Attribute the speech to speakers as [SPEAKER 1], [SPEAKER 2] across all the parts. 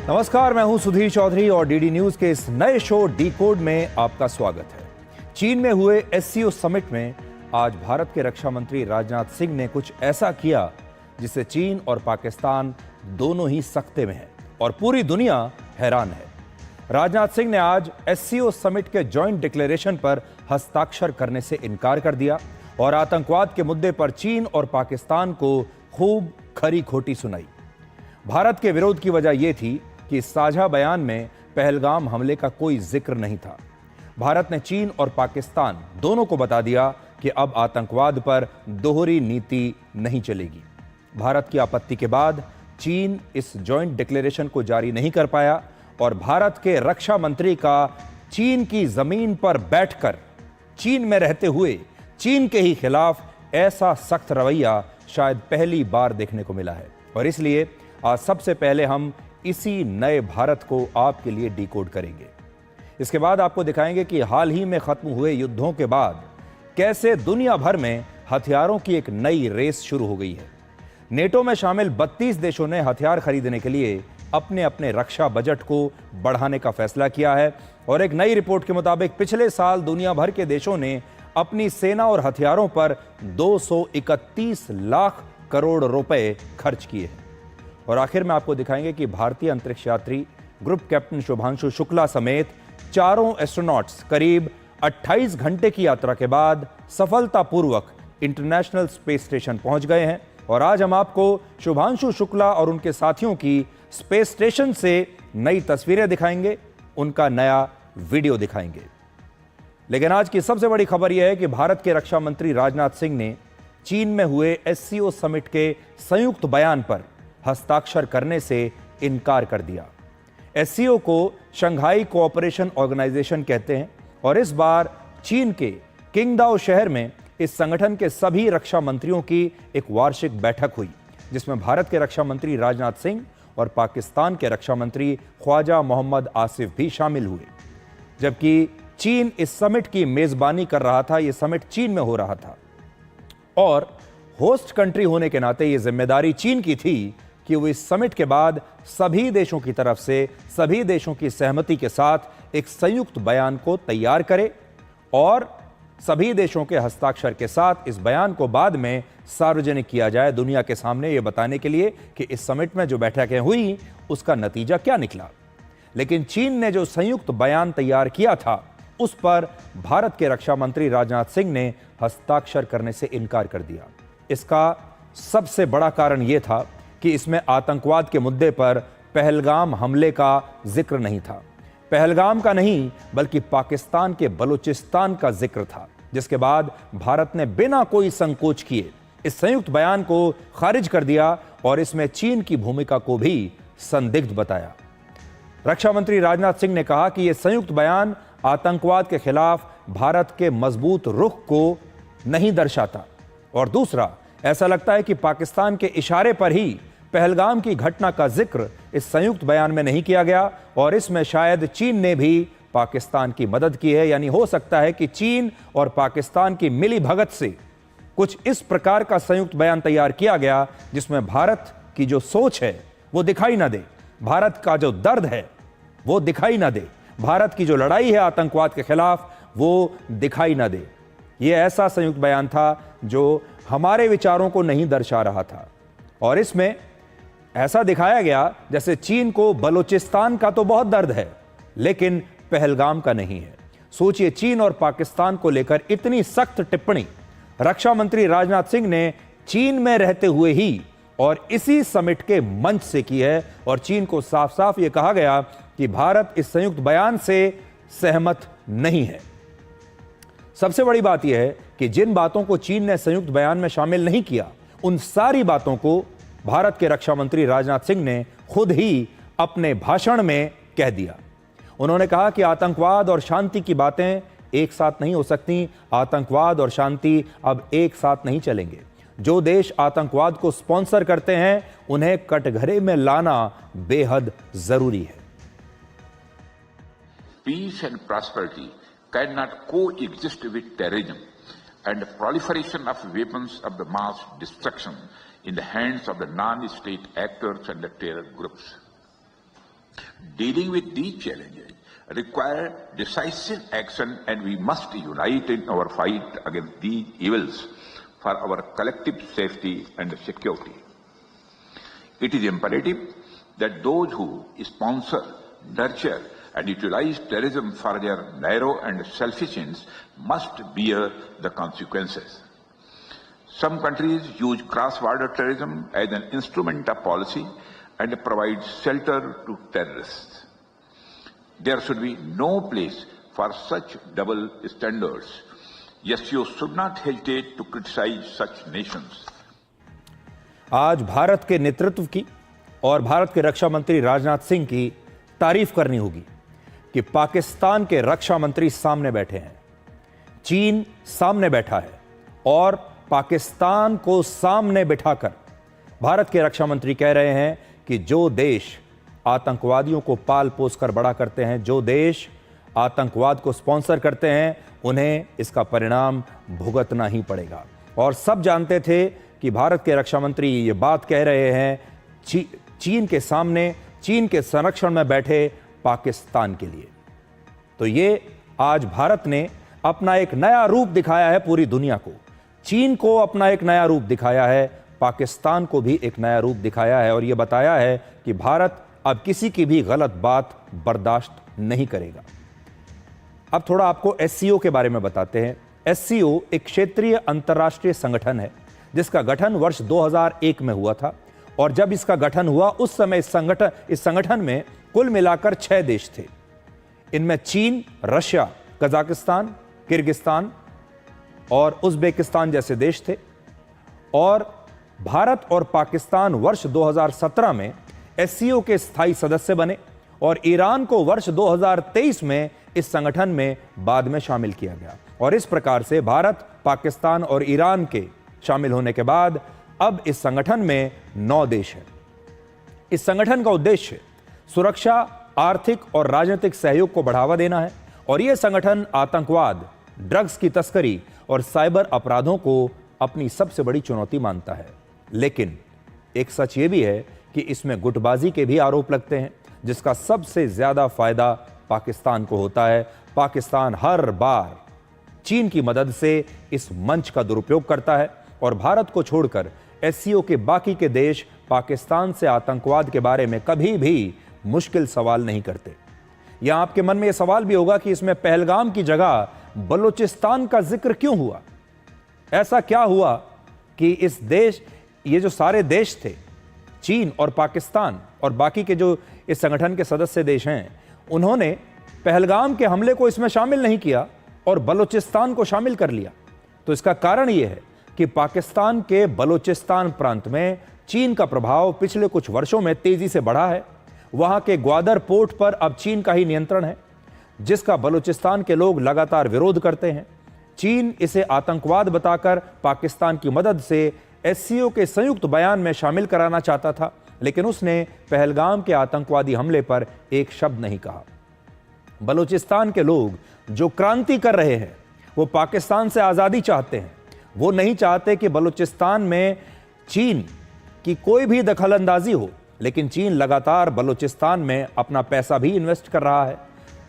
[SPEAKER 1] नमस्कार, मैं हूं सुधीर चौधरी और डीडी न्यूज के इस नए शो डी कोड में आपका स्वागत है। चीन में हुए एससीओ समिट में आज भारत के रक्षा मंत्री राजनाथ सिंह ने कुछ ऐसा किया जिससे चीन और पाकिस्तान दोनों ही सख्ते में हैं और पूरी दुनिया हैरान है। राजनाथ सिंह ने आज एससीओ समिट के जॉइंट डिक्लेरेशन पर हस्ताक्षर करने से इनकार कर दिया और आतंकवाद के मुद्दे पर चीन और पाकिस्तान को खूब खरी खोटी सुनाई। भारत के विरोध की वजह यह थी कि इस साझा बयान में पहलगाम हमले का कोई जिक्र नहीं था। भारत ने चीन और पाकिस्तान दोनों को बता दिया कि अब आतंकवाद पर दोहरी नीति नहीं चलेगी। भारत की आपत्ति के बाद चीन इस जॉइंट डिक्लेरेशन को जारी नहीं कर पाया और भारत के रक्षा मंत्री का चीन की जमीन पर बैठकर चीन में रहते हुए चीन के ही खिलाफ ऐसा सख्त रवैया शायद पहली बार देखने को मिला है। और इसलिए आज सबसे पहले हम इसी नए भारत को आपके लिए डिकोड करेंगे। इसके बाद आपको दिखाएंगे कि हाल ही में खत्म हुए युद्धों के बाद कैसे दुनिया भर में हथियारों की एक नई रेस शुरू हो गई है। नेटो में शामिल 32 देशों ने हथियार खरीदने के लिए अपने अपने रक्षा बजट को बढ़ाने का फैसला किया है और एक नई रिपोर्ट के मुताबिक पिछले साल दुनिया भर के देशों ने अपनी सेना और हथियारों पर 231 लाख करोड़ रुपए खर्च किए हैं। और आखिर में आपको दिखाएंगे कि भारतीय अंतरिक्ष यात्री ग्रुप कैप्टन शुभांशु शुक्ला समेत चारों एस्ट्रोनॉट्स करीब 28 घंटे की यात्रा के बाद सफलतापूर्वक इंटरनेशनल स्पेस स्टेशन पहुंच गए हैं। और आज हम आपको शुभांशु शुक्ला और उनके साथियों की स्पेस स्टेशन से नई तस्वीरें दिखाएंगे, उनका नया वीडियो दिखाएंगे। लेकिन आज की सबसे बड़ी खबर यह है कि भारत के रक्षा मंत्री राजनाथ सिंह ने चीन में हुए एससीओ समिट के संयुक्त बयान पर हस्ताक्षर करने से इनकार कर दिया। एससीओ को शंघाई कोऑपरेशन ऑर्गेनाइजेशन कहते हैं और इस बार चीन के किंगदाओ शहर में इस संगठन के सभी रक्षा मंत्रियों की एक वार्षिक बैठक हुई, जिसमें भारत के रक्षा मंत्री राजनाथ सिंह और पाकिस्तान के रक्षा मंत्री ख्वाजा मोहम्मद आसिफ भी शामिल हुए। जबकि चीन इस समिट की मेजबानी कर रहा था। यह समिट चीन में हो रहा था और होस्ट कंट्री होने के नाते यह जिम्मेदारी चीन की थी कि वो इस समिट के बाद सभी देशों की तरफ से सभी देशों की सहमति के साथ एक संयुक्त बयान को तैयार करे और सभी देशों के हस्ताक्षर के साथ इस बयान को बाद में सार्वजनिक किया जाए दुनिया के सामने, ये बताने के लिए कि इस समिट में जो बैठकें हुई उसका नतीजा क्या निकला। लेकिन चीन ने जो संयुक्त बयान तैयार किया था उस पर भारत के रक्षा मंत्री राजनाथ सिंह ने हस्ताक्षर करने से इनकार कर दिया। इसका सबसे बड़ा कारण यह था कि इसमें आतंकवाद के मुद्दे पर पहलगाम हमले का जिक्र नहीं था। पहलगाम का नहीं बल्कि पाकिस्तान के बलूचिस्तान का जिक्र था, जिसके बाद भारत ने बिना कोई संकोच किए इस संयुक्त बयान को खारिज कर दिया और इसमें चीन की भूमिका को भी संदिग्ध बताया। रक्षा मंत्री राजनाथ सिंह ने कहा कि यह संयुक्त बयान आतंकवाद के खिलाफ भारत के मजबूत रुख को नहीं दर्शाता और दूसरा, ऐसा लगता है कि पाकिस्तान के इशारे पर ही पहलगाम की घटना का जिक्र इस संयुक्त बयान में नहीं किया गया और इसमें शायद चीन ने भी पाकिस्तान की मदद की है। यानी हो सकता है कि चीन और पाकिस्तान की मिली भगत से कुछ इस प्रकार का संयुक्त बयान तैयार किया गया जिसमें भारत की जो सोच है वो दिखाई ना दे, भारत का जो दर्द है वो दिखाई ना दे, भारत की जो लड़ाई है आतंकवाद के खिलाफ वो दिखाई ना दे। यह ऐसा संयुक्त बयान था जो हमारे विचारों को नहीं दर्शा रहा था और इसमें ऐसा दिखाया गया जैसे चीन को बलूचिस्तान का तो बहुत दर्द है लेकिन पहलगाम का नहीं है। सोचिए, चीन और पाकिस्तान को लेकर इतनी सख्त टिप्पणी रक्षा मंत्री राजनाथ सिंह ने चीन में रहते हुए ही और इसी समिट के मंच से की है और चीन को साफ साफ यह कहा गया कि भारत इस संयुक्त बयान से सहमत नहीं है। सबसे बड़ी बात यह है कि जिन बातों को चीन ने संयुक्त बयान में शामिल नहीं किया उन सारी बातों को भारत के रक्षा मंत्री राजनाथ सिंह ने खुद ही अपने भाषण में कह दिया। उन्होंने कहा कि आतंकवाद और शांति की बातें एक साथ नहीं हो सकती, आतंकवाद और शांति अब एक साथ नहीं चलेंगे। जो देश आतंकवाद को स्पॉन्सर करते हैं उन्हें कटघरे में लाना बेहद जरूरी है।
[SPEAKER 2] Peace and prosperity cannot coexist with terrorism and the proliferation of weapons of the mass destruction in the hands of the non-state actors and the terror groups. Dealing with these challenges require decisive action, and we must unite in our fight against these evils for our collective safety and security. It is imperative that those who sponsor, nurture, and utilize terrorism for their narrow and selfish ends must bear the consequences. Some countries use cross-border terrorism as an instrument of policy and provide shelter to terrorists. There should be no place for such double standards. SCO should not hesitate to criticize such nations.
[SPEAKER 1] आज भारत के नेतृत्व की और भारत के रक्षा मंत्री राजनाथ सिंह की तारीफ करनी होगी कि पाकिस्तान के रक्षा मंत्री सामने बैठे हैं, चीन सामने बैठा है और पाकिस्तान को सामने बिठाकर भारत के रक्षा मंत्री कह रहे हैं कि जो देश आतंकवादियों को पाल पोस कर बड़ा करते हैं, जो देश आतंकवाद को स्पॉन्सर करते हैं, उन्हें इसका परिणाम भुगतना ही पड़ेगा। और सब जानते थे कि भारत के रक्षा मंत्री ये बात कह रहे हैं चीन के सामने, चीन के संरक्षण में बैठे पाकिस्तान के लिए। तो ये आज भारत ने अपना एक नया रूप दिखाया है पूरी दुनिया को। चीन को अपना एक नया रूप दिखाया है, पाकिस्तान को भी एक नया रूप दिखाया है और यह बताया है कि भारत अब किसी की भी गलत बात बर्दाश्त नहीं करेगा। अब थोड़ा आपको एससीओ के बारे में बताते हैं। एससीओ एक क्षेत्रीय अंतर्राष्ट्रीय संगठन है जिसका गठन वर्ष 2001 में हुआ था और जब इसका गठन हुआ उस समय इस संगठन में कुल मिलाकर 6 देश थे। इनमें चीन, रशिया, कजाकिस्तान, किर्गिस्तान और उज़्बेकिस्तान जैसे देश थे और भारत और पाकिस्तान वर्ष 2017 में एससीओ के स्थायी सदस्य बने और ईरान को वर्ष 2023 में इस संगठन में बाद में शामिल किया गया। और इस प्रकार से भारत, पाकिस्तान और ईरान के शामिल होने के बाद अब इस संगठन में 9 देश हैं। इस संगठन का उद्देश्य सुरक्षा, आर्थिक और राजनीतिक सहयोग को बढ़ावा देना है और यह संगठन आतंकवाद, ड्रग्स की तस्करी और साइबर अपराधों को अपनी सबसे बड़ी चुनौती मानता है। लेकिन एक सच यह भी है कि इसमें गुटबाजी के भी आरोप लगते हैं जिसका सबसे ज्यादा फायदा पाकिस्तान को होता है। पाकिस्तान हर बार चीन की मदद से इस मंच का दुरुपयोग करता है और भारत को छोड़कर एससीओ के बाकी के देश पाकिस्तान से आतंकवाद के बारे में कभी भी मुश्किल सवाल नहीं करते। यहां आपके मन में यह सवाल भी होगा कि इसमें पहलगाम की जगह बलूचिस्तान का जिक्र क्यों हुआ? ऐसा क्या हुआ कि ये जो सारे देश थे, चीन और पाकिस्तान और बाकी के जो इस संगठन के सदस्य देश हैं, उन्होंने पहलगाम के हमले को इसमें शामिल नहीं किया और बलूचिस्तान को शामिल कर लिया? तो इसका कारण यह है कि पाकिस्तान के बलूचिस्तान प्रांत में चीन का प्रभाव पिछले कुछ वर्षों में तेजी से बढ़ा है। वहां के ग्वादर पोर्ट पर अब चीन का ही नियंत्रण है, जिसका बलूचिस्तान के लोग लगातार विरोध करते हैं। चीन इसे आतंकवाद बताकर पाकिस्तान की मदद से एससीओ के संयुक्त बयान में शामिल कराना चाहता था, लेकिन उसने पहलगाम के आतंकवादी हमले पर एक शब्द नहीं कहा। बलूचिस्तान के लोग जो क्रांति कर रहे हैं वो पाकिस्तान से आज़ादी चाहते हैं। वो नहीं चाहते कि बलूचिस्तान में चीन की कोई भी दखलंदाजी हो, लेकिन चीन लगातार बलूचिस्तान में अपना पैसा भी इन्वेस्ट कर रहा है।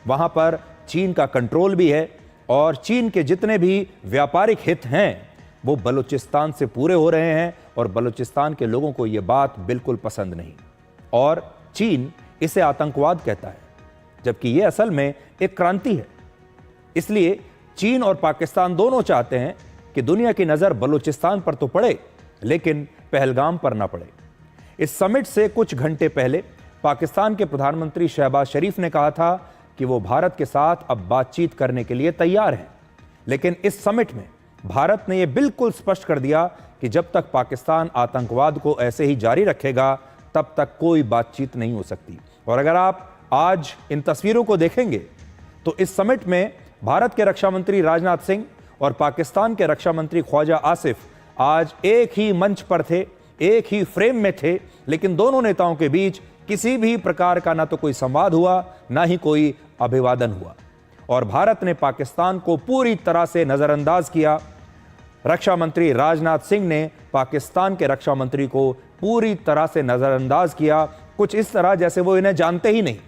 [SPEAKER 1] वहाँ पर चीन का कंट्रोल भी है और चीन के जितने भी व्यापारिक हित हैं वो बलूचिस्तान से पूरे हो रहे हैं और बलूचिस्तान के लोगों को ये बात बिल्कुल पसंद नहीं और चीन इसे आतंकवाद कहता है, जबकि ये असल में एक क्रांति है। इसलिए चीन और पाकिस्तान दोनों चाहते हैं कि दुनिया की नज़र बलूचिस्तान पर तो पड़े लेकिन पहलगाम पर ना पड़े। इस समिट से कुछ घंटे पहले पाकिस्तान के प्रधानमंत्री शहबाज शरीफ ने कहा था कि वो भारत के साथ अब बातचीत करने के लिए तैयार हैं, लेकिन इस समिट में भारत ने यह बिल्कुल स्पष्ट कर दिया कि जब तक पाकिस्तान आतंकवाद को ऐसे ही जारी रखेगा तब तक कोई बातचीत नहीं हो सकती। और अगर आप आज इन तस्वीरों को देखेंगे तो इस समिट में भारत के रक्षा मंत्री राजनाथ सिंह और पाकिस्तान के रक्षा मंत्री ख्वाजा आसिफ आज एक ही मंच पर थे, एक ही फ्रेम में थे, लेकिन दोनों नेताओं के बीच किसी भी प्रकार का ना तो कोई संवाद हुआ, ना ही कोई अभिवादन हुआ और भारत ने पाकिस्तान को पूरी तरह से नजरअंदाज किया। रक्षा मंत्री राजनाथ सिंह ने पाकिस्तान के रक्षा मंत्री को पूरी तरह से नजरअंदाज किया कुछ इस तरह जैसे वो इन्हें जानते ही नहीं।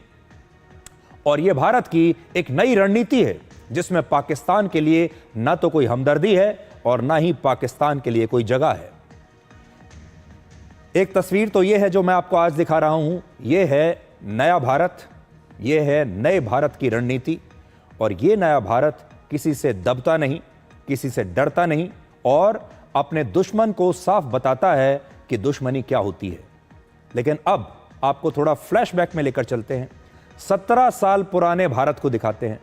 [SPEAKER 1] और यह भारत की एक नई रणनीति है जिसमें पाकिस्तान के लिए ना तो कोई हमदर्दी है और ना ही पाकिस्तान के लिए कोई जगह है। एक तस्वीर तो यह है जो मैं आपको आज दिखा रहा हूं, यह है नया भारत, यह है नए भारत की रणनीति। और यह नया भारत किसी से दबता नहीं, किसी से डरता नहीं और अपने दुश्मन को साफ बताता है कि दुश्मनी क्या होती है। लेकिन अब आपको थोड़ा फ्लैशबैक में लेकर चलते हैं। 17 साल पुराने भारत को दिखाते हैं।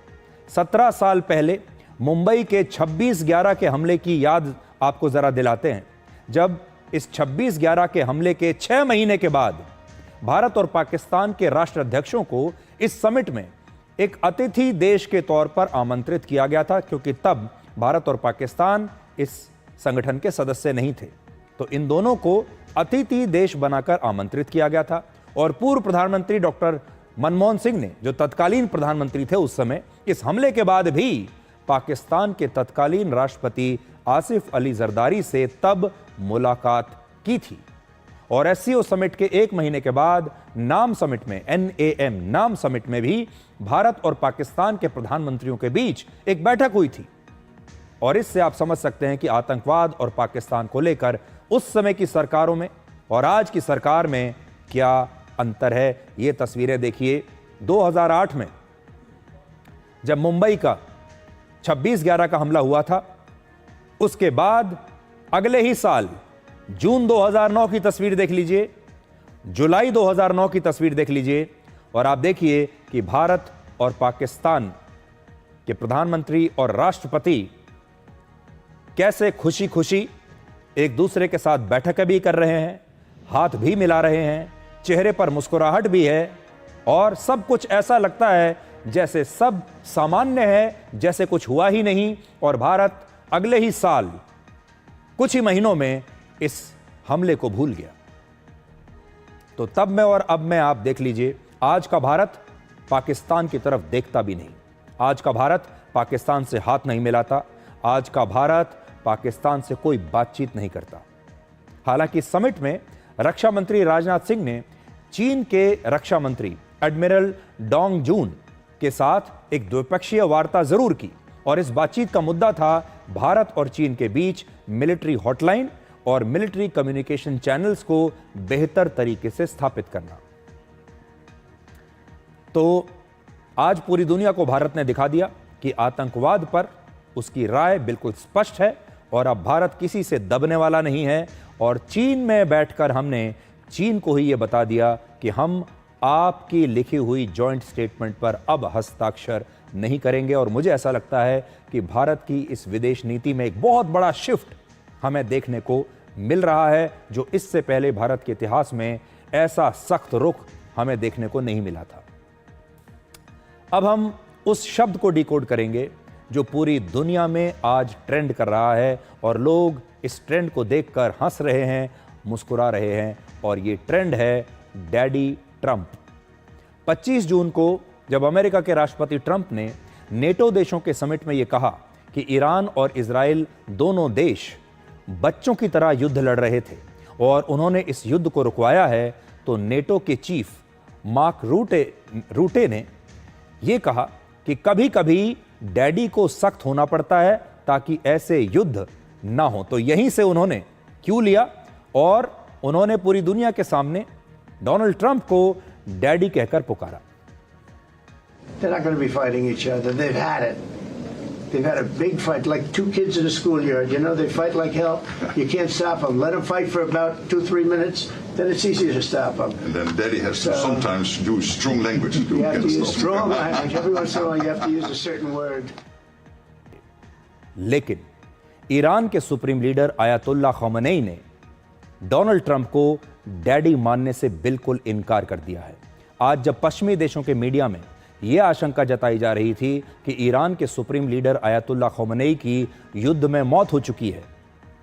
[SPEAKER 1] 17 साल पहले मुंबई के 26/11 के हमले की याद आपको जरा दिलाते हैं, जब इस 26/11 के हमले के 6 महीने के बाद भारत और पाकिस्तान के राष्ट्राध्यक्षों को इस समिट में एक अतिथि देश के तौर पर आमंत्रित किया गया था, क्योंकि तब भारत और पाकिस्तान इस संगठन के सदस्य नहीं थे। तो इन दोनों को अतिथि देश बनाकर आमंत्रित किया गया था। और पूर्व प्रधानमंत्री डॉक्टर मनमोहन सिंह ने, जो तत्कालीन प्रधानमंत्री थे उस समय, इस हमले के बाद भी पाकिस्तान के तत्कालीन राष्ट्रपति आसिफ अली जरदारी से तब मुलाकात की थी। और एससीओ समिट के 1 महीने के बाद नाम समिट में, NAM नाम समिट में भी भारत और पाकिस्तान के प्रधानमंत्रियों के बीच एक बैठक हुई थी। और इससे आप समझ सकते हैं कि आतंकवाद और पाकिस्तान को लेकर उस समय की सरकारों में और आज की सरकार में क्या अंतर है। ये तस्वीरें देखिए 2008 में जब मुंबई का 26/11 का हमला हुआ था, उसके बाद अगले ही साल जून 2009 की तस्वीर देख लीजिए, जुलाई 2009 की तस्वीर देख लीजिए और आप देखिए कि भारत और पाकिस्तान के प्रधानमंत्री और राष्ट्रपति कैसे खुशी खुशी एक दूसरे के साथ बैठकें भी कर रहे हैं, हाथ भी मिला रहे हैं, चेहरे पर मुस्कुराहट भी है और सब कुछ ऐसा लगता है जैसे सब सामान्य है, जैसे कुछ हुआ ही नहीं। और भारत अगले ही साल कुछ ही महीनों में इस हमले को भूल गया। तो तब में और अब में आप देख लीजिए, आज का भारत पाकिस्तान की तरफ देखता भी नहीं, आज का भारत पाकिस्तान से हाथ नहीं मिलाता, आज का भारत पाकिस्तान से कोई बातचीत नहीं करता। हालांकि समिट में रक्षा मंत्री राजनाथ सिंह ने चीन के रक्षा मंत्री एडमिरल डोंग जून के साथ एक द्विपक्षीय वार्ता जरूर की और इस बातचीत का मुद्दा था भारत और चीन के बीच मिलिट्री हॉटलाइन और मिलिट्री कम्युनिकेशन चैनल्स को बेहतर तरीके से स्थापित करना। तो आज पूरी दुनिया को भारत ने दिखा दिया कि आतंकवाद पर उसकी राय बिल्कुल स्पष्ट है और अब भारत किसी से दबने वाला नहीं है। और चीन में बैठकर हमने चीन को ही यह बता दिया कि हम आपकी लिखी हुई जॉइंट स्टेटमेंट पर अब हस्ताक्षर नहीं करेंगे। और मुझे ऐसा लगता है कि भारत की इस विदेश नीति में एक बहुत बड़ा शिफ्ट हमें देखने को मिल रहा है, जो इससे पहले भारत के इतिहास में ऐसा सख्त रुख हमें देखने को नहीं मिला था। अब हम उस शब्द को डिकोड करेंगे जो पूरी दुनिया में आज ट्रेंड कर रहा है और लोग इस ट्रेंड को देखकर हंस रहे हैं, मुस्कुरा रहे हैं, और ये ट्रेंड है डैडी ट्रंप। 25 जून को जब अमेरिका के राष्ट्रपति ट्रंप ने नेटो देशों के समिट में यह कहा कि ईरान और इजराइल दोनों देश बच्चों की तरह युद्ध लड़ रहे थे और उन्होंने इस युद्ध को रुकवाया है, तो नेटो के चीफ मार्क रूटे ने यह कहा कि कभी कभी डैडी को सख्त होना पड़ता है ताकि ऐसे युद्ध ना हो। तो यहीं से उन्होंने क्यों लिया और उन्होंने पूरी दुनिया के सामने डोनाल्ड ट्रंप को डैडी कहकर पुकारा।
[SPEAKER 3] They're not going to be fighting each other. They've had it. They've had a big fight, like two kids in a schoolyard. You know, they fight like hell. You can't stop them. Let them fight for about 2-3 minutes. Then it's easier to stop them.
[SPEAKER 4] And then Daddy has to sometimes use strong language to
[SPEAKER 3] You have to
[SPEAKER 4] get
[SPEAKER 3] use
[SPEAKER 4] stuff.
[SPEAKER 3] strong language. Every once in a while, you have to use a certain word.
[SPEAKER 1] लेकिन Iran के supreme leader ayatollah Khamenei ने Donald Trump को daddy मानने से बिल्कुल इनकार कर दिया है। आज जब पश्चिमी देशों के मीडिया में यह आशंका जताई जा रही थी कि ईरान के सुप्रीम लीडर आयतुल्ला खमेनी की युद्ध में मौत हो चुकी है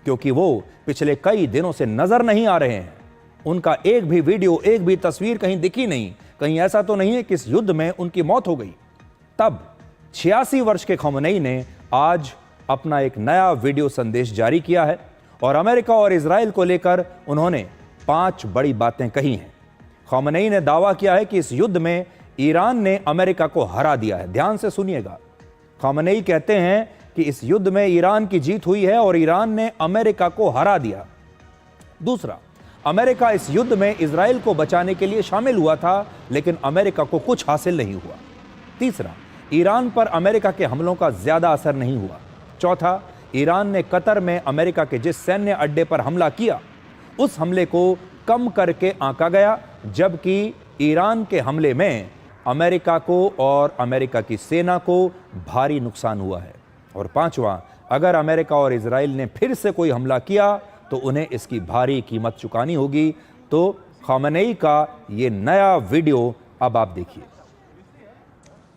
[SPEAKER 1] क्योंकि वो पिछले कई दिनों से नजर नहीं आ रहे हैं, उनका एक भी वीडियो, एक भी तस्वीर कहीं दिखी नहीं, कहीं ऐसा तो नहीं है कि इस युद्ध में उनकी मौत हो गई, तब 86 वर्ष के खमेनी ने आज अपना एक नया वीडियो संदेश जारी किया है और अमेरिका और इजराइल को लेकर उन्होंने 5 बड़ी बातें कही हैं। खामेनेई ने दावा किया है कि इस युद्ध में ईरान ने अमेरिका को हरा दिया है। ध्यान से सुनिएगा, खामेनेई कहते हैं कि इस युद्ध में ईरान की जीत हुई है और ईरान ने अमेरिका को हरा दिया। दूसरा, अमेरिका इस युद्ध में इजराइल को बचाने के लिए शामिल हुआ था, लेकिन अमेरिका को कुछ हासिल नहीं हुआ। तीसरा, ईरान पर अमेरिका के हमलों का ज्यादा असर नहीं हुआ। चौथा, ईरान ने कतर में अमेरिका के जिस सैन्य अड्डे पर हमला किया, उस हमले को कम करके आंका गया, जबकि ईरान के हमले में अमेरिका को और अमेरिका की सेना को भारी नुकसान हुआ है। और पांचवा, अगर अमेरिका और इजराइल ने फिर से कोई हमला किया तो उन्हें इसकी भारी कीमत चुकानी होगी। तो खामेनेई का ये नया वीडियो अब आप देखिए।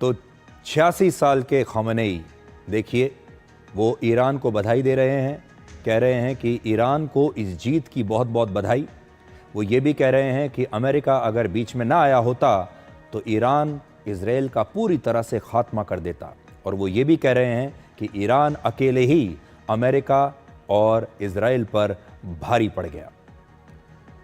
[SPEAKER 1] तो 86 साल के खामेनेई देखिए, वो ईरान को बधाई दे रहे हैं, कह रहे हैं कि ईरान को इस जीत की बहुत बहुत बधाई। वो ये भी कह रहे हैं कि अमेरिका अगर बीच में ना आया होता तो ईरान इजराइल का पूरी तरह से खात्मा कर देता। और वो ये भी कह रहे हैं कि ईरान अकेले ही अमेरिका और इजराइल पर भारी पड़ गया।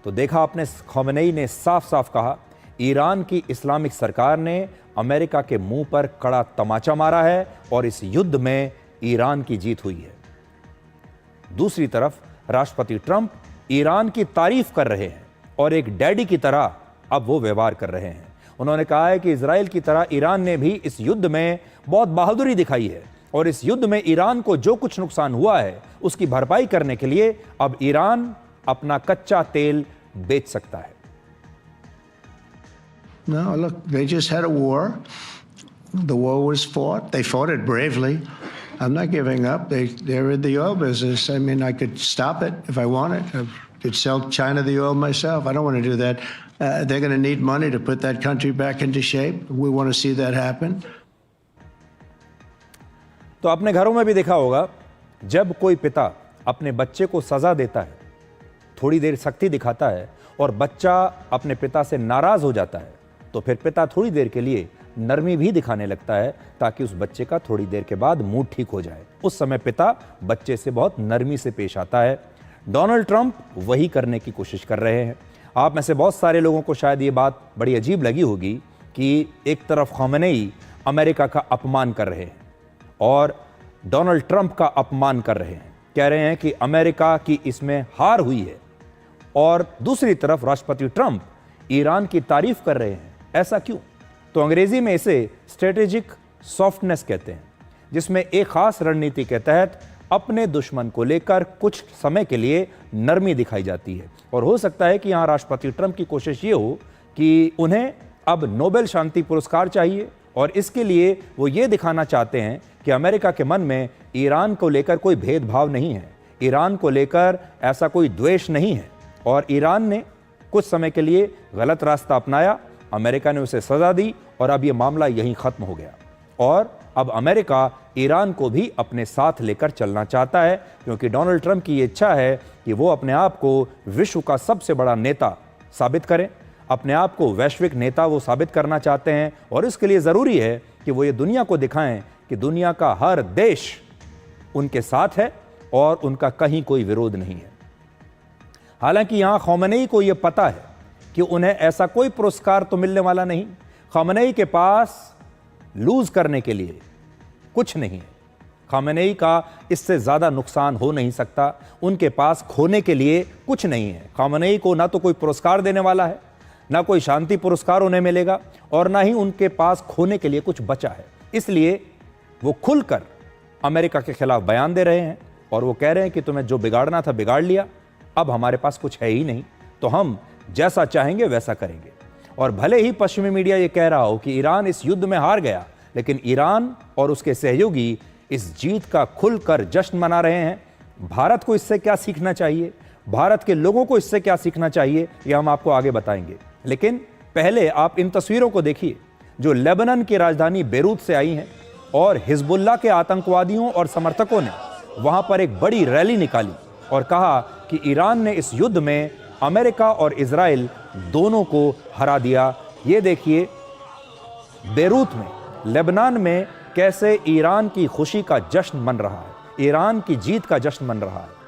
[SPEAKER 1] तो देखा आपने, खामेनेई ने साफ साफ कहा, ईरान की इस्लामिक सरकार ने अमेरिका के मुंह पर कड़ा तमाचा मारा है और इस युद्ध में ईरान की जीत हुई है। दूसरी तरफ राष्ट्रपति ट्रंप ईरान की तारीफ कर रहे हैं और एक डैडी की तरह अब वो व्यवहार कर रहे हैं। उन्होंने कहा है कि इजराइल की तरह ईरान ने भी इस युद्ध में बहुत बहादुरी दिखाई है और इस युद्ध में ईरान को जो कुछ नुकसान हुआ है उसकी भरपाई करने के लिए अब ईरान अपना कच्चा तेल बेच सकता है।
[SPEAKER 3] No, look, they just had a war. The war was fought. They fought it bravely. I'm not giving up. They're in the oil business. I mean, I could stop it if I wanted. I could sell China the oil myself. I don't want to do that. They're going to need money to put that country back into shape. We want to see that happen.
[SPEAKER 1] तो अपने घरों में भी देखा होगा, जब कोई पिता अपने बच्चे को सजा देता है, थोड़ी देर सख्ती दिखाता है और बच्चा अपने पिता से नाराज हो जाता है, तो फिर पिता थोड़ी देर के लिए नरमी भी दिखाने लगता है ताकि उस बच्चे का थोड़ी देर के बाद मूड ठीक हो जाए। उस समय पिता बच्चे से बहुत नरमी से पेश आता है। डोनाल्ड ट्रंप वही करने की कोशिश कर रहे हैं। आप में से बहुत सारे लोगों को शायद ये बात बड़ी अजीब लगी होगी कि एक तरफ खामेनेई अमेरिका का अपमान कर रहे हैं और डोनाल्ड ट्रंप का अपमान कर रहे हैं, कह रहे हैं कि अमेरिका की इसमें हार हुई है, और दूसरी तरफ राष्ट्रपति ट्रंप ईरान की तारीफ कर रहे हैं। ऐसा क्यों? तो अंग्रेजी में इसे स्ट्रेटेजिक सॉफ्टनेस कहते हैं, जिसमें एक खास रणनीति के तहत अपने दुश्मन को लेकर कुछ समय के लिए नरमी दिखाई जाती है। और हो सकता है कि यहां राष्ट्रपति ट्रंप की कोशिश ये हो कि उन्हें अब नोबेल शांति पुरस्कार चाहिए और इसके लिए वो ये दिखाना चाहते हैं कि अमेरिका के मन में ईरान को लेकर कोई भेदभाव नहीं है, ईरान को लेकर ऐसा कोई द्वेष नहीं है, और ईरान ने कुछ समय के लिए गलत रास्ता अपनाया, अमेरिका ने उसे सजा दी और अब यह मामला यहीं खत्म हो गया। और अब अमेरिका ईरान को भी अपने साथ लेकर चलना चाहता है, क्योंकि डोनाल्ड ट्रंप की ये इच्छा है कि वो अपने आप को विश्व का सबसे बड़ा नेता साबित करें, अपने आप को वैश्विक नेता वो साबित करना चाहते हैं, और इसके लिए ज़रूरी है कि वो ये दुनिया को दिखाएं कि दुनिया का हर देश उनके साथ है और उनका कहीं कोई विरोध नहीं है। हालांकि यहां खामेनेई को यह पता है कि उन्हें ऐसा कोई पुरस्कार तो मिलने वाला नहीं। खामेनेई के पास लूज करने के लिए कुछ नहीं है। खामेनेई का इससे ज्यादा नुकसान हो नहीं सकता। उनके पास खोने के लिए कुछ नहीं है। खामेनेई को ना तो कोई पुरस्कार देने वाला है, ना कोई शांति पुरस्कार उन्हें मिलेगा, और ना ही उनके पास खोने के लिए कुछ बचा है। इसलिए वो खुलकर अमेरिका के खिलाफ बयान दे रहे हैं और वो कह रहे हैं कि तुम्हें जो बिगाड़ना था बिगाड़ लिया, अब हमारे पास कुछ है ही नहीं, तो हम जैसा चाहेंगे वैसा करेंगे। और भले ही पश्चिमी मीडिया ये कह रहा हो कि ईरान इस युद्ध में हार गया, लेकिन ईरान और उसके सहयोगी इस जीत का खुलकर जश्न मना रहे हैं। भारत को इससे क्या सीखना चाहिए, भारत के लोगों को इससे क्या सीखना चाहिए, यह हम आपको आगे बताएंगे। लेकिन पहले आप इन तस्वीरों को देखिए जो लेबनान की राजधानी बेरूत से आई हैं और हिजबुल्लाह के आतंकवादियों और समर्थकों ने वहां पर एक बड़ी रैली निकाली और कहा कि ईरान ने इस युद्ध में अमेरिका और इजराइल दोनों को हरा दिया। ये देखिए बेरूत में, लेबनान में कैसे ईरान की खुशी का जश्न मन रहा है, ईरान की जीत का जश्न मन रहा है।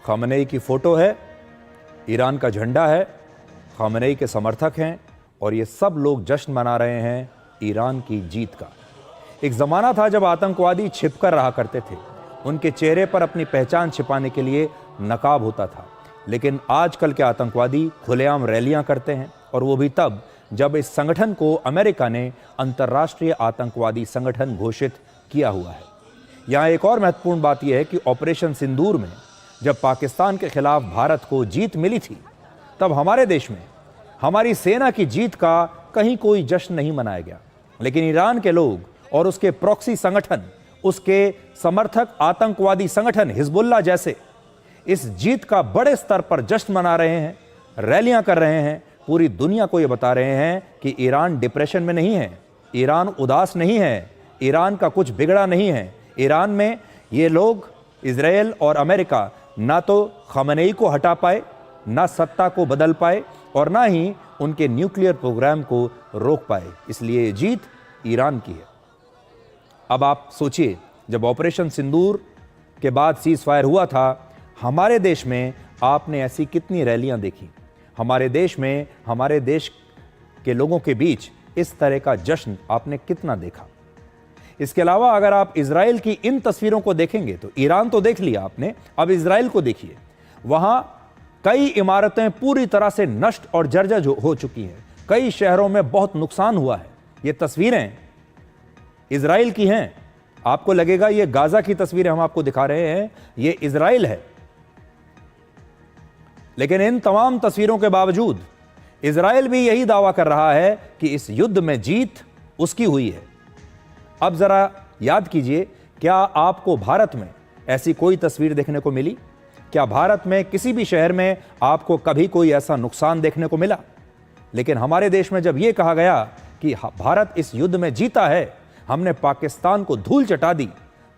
[SPEAKER 1] खामनेई की फोटो है, ईरान का झंडा है, खामनेई के समर्थक हैं और ये सब लोग जश्न मना रहे हैं ईरान की जीत का। एक ज़माना था जब आतंकवादी छिपकर रहा करते थे, उनके चेहरे पर अपनी पहचान छिपाने के लिए नकाब होता था, लेकिन आजकल के आतंकवादी खुलेआम रैलियां करते हैं और वो भी तब जब इस संगठन को अमेरिका ने अंतर्राष्ट्रीय आतंकवादी संगठन घोषित किया हुआ है। यहाँ एक और महत्वपूर्ण बात यह है कि ऑपरेशन सिंदूर में जब पाकिस्तान के खिलाफ भारत को जीत मिली थी, तब हमारे देश में हमारी सेना की जीत का कहीं कोई जश्न नहीं मनाया गया, लेकिन ईरान के लोग और उसके प्रॉक्सी संगठन, उसके समर्थक आतंकवादी संगठन हिजबुल्लाह जैसे इस जीत का बड़े स्तर पर जश्न मना रहे हैं, रैलियां कर रहे हैं, पूरी दुनिया को ये बता रहे हैं कि ईरान डिप्रेशन में नहीं है, ईरान उदास नहीं है, ईरान का कुछ बिगड़ा नहीं है। ईरान में ये लोग, इजराइल और अमेरिका, ना तो खामनेई को हटा पाए, ना सत्ता को बदल पाए और ना ही उनके न्यूक्लियर प्रोग्राम को रोक पाए, इसलिए ये जीत ईरान की है। अब आप सोचिए, जब ऑपरेशन सिंदूर के बाद सीज फायर हुआ था, हमारे देश में आपने ऐसी कितनी रैलियां देखी, हमारे देश में, हमारे देश के लोगों के बीच इस तरह का जश्न आपने कितना देखा। इसके अलावा अगर आप इजराइल की इन तस्वीरों को देखेंगे तो ईरान तो देख लिया आपने, अब इजराइल को देखिए। वहां कई इमारतें पूरी तरह से नष्ट और जर्जर हो चुकी हैं, कई शहरों में बहुत नुकसान हुआ है। ये तस्वीरें इजराइल की हैं, आपको लगेगा ये गाजा की तस्वीरें हम आपको दिखा रहे हैं, ये इजराइल है। लेकिन इन तमाम तस्वीरों के बावजूद इजराइल भी यही दावा कर रहा है कि इस युद्ध में जीत उसकी हुई है। अब जरा याद कीजिए, क्या आपको भारत में ऐसी कोई तस्वीर देखने को मिली? क्या भारत में किसी भी शहर में आपको कभी कोई ऐसा नुकसान देखने को मिला? लेकिन हमारे देश में जब यह कहा गया कि भारत इस युद्ध में जीता है, हमने पाकिस्तान को धूल चटा दी,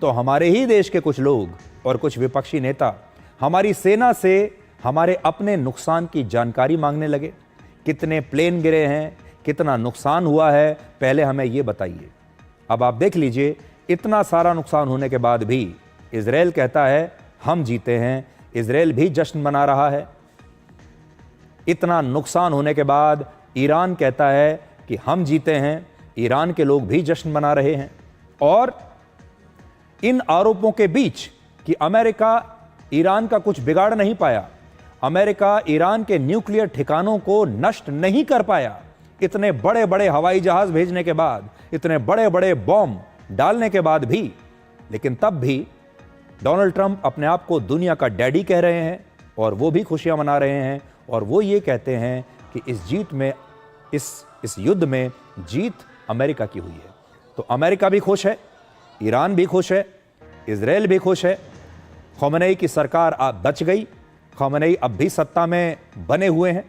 [SPEAKER 1] तो हमारे ही देश के कुछ लोग और कुछ विपक्षी नेता हमारी सेना से हमारे अपने नुकसान की जानकारी मांगने लगे। कितने प्लेन गिरे हैं, कितना नुकसान हुआ है, पहले हमें यह बताइए। अब आप देख लीजिए, इतना सारा नुकसान होने के बाद भी इजराइल कहता है हम जीते हैं, इजराइल भी जश्न मना रहा है। इतना नुकसान होने के बाद ईरान कहता है कि हम जीते हैं, ईरान के लोग भी जश्न मना रहे हैं। और इन आरोपों के बीच कि अमेरिका ईरान का कुछ बिगाड़ नहीं पाया, अमेरिका ईरान के न्यूक्लियर ठिकानों को नष्ट नहीं कर पाया, इतने बड़े बड़े हवाई जहाज भेजने के बाद, इतने बड़े बड़े बॉम्ब डालने के बाद भी, लेकिन तब भी डोनाल्ड ट्रंप अपने आप को दुनिया का डैडी कह रहे हैं और वो भी खुशियां मना रहे हैं और वो ये कहते हैं कि इस जीत में, इस युद्ध में जीत अमेरिका की हुई है। तो अमेरिका भी खुश है, ईरान भी खुश है, इजराइल भी खुश है। खामनेई की सरकार अब बच गई, खामनेई अब भी सत्ता में बने हुए हैं,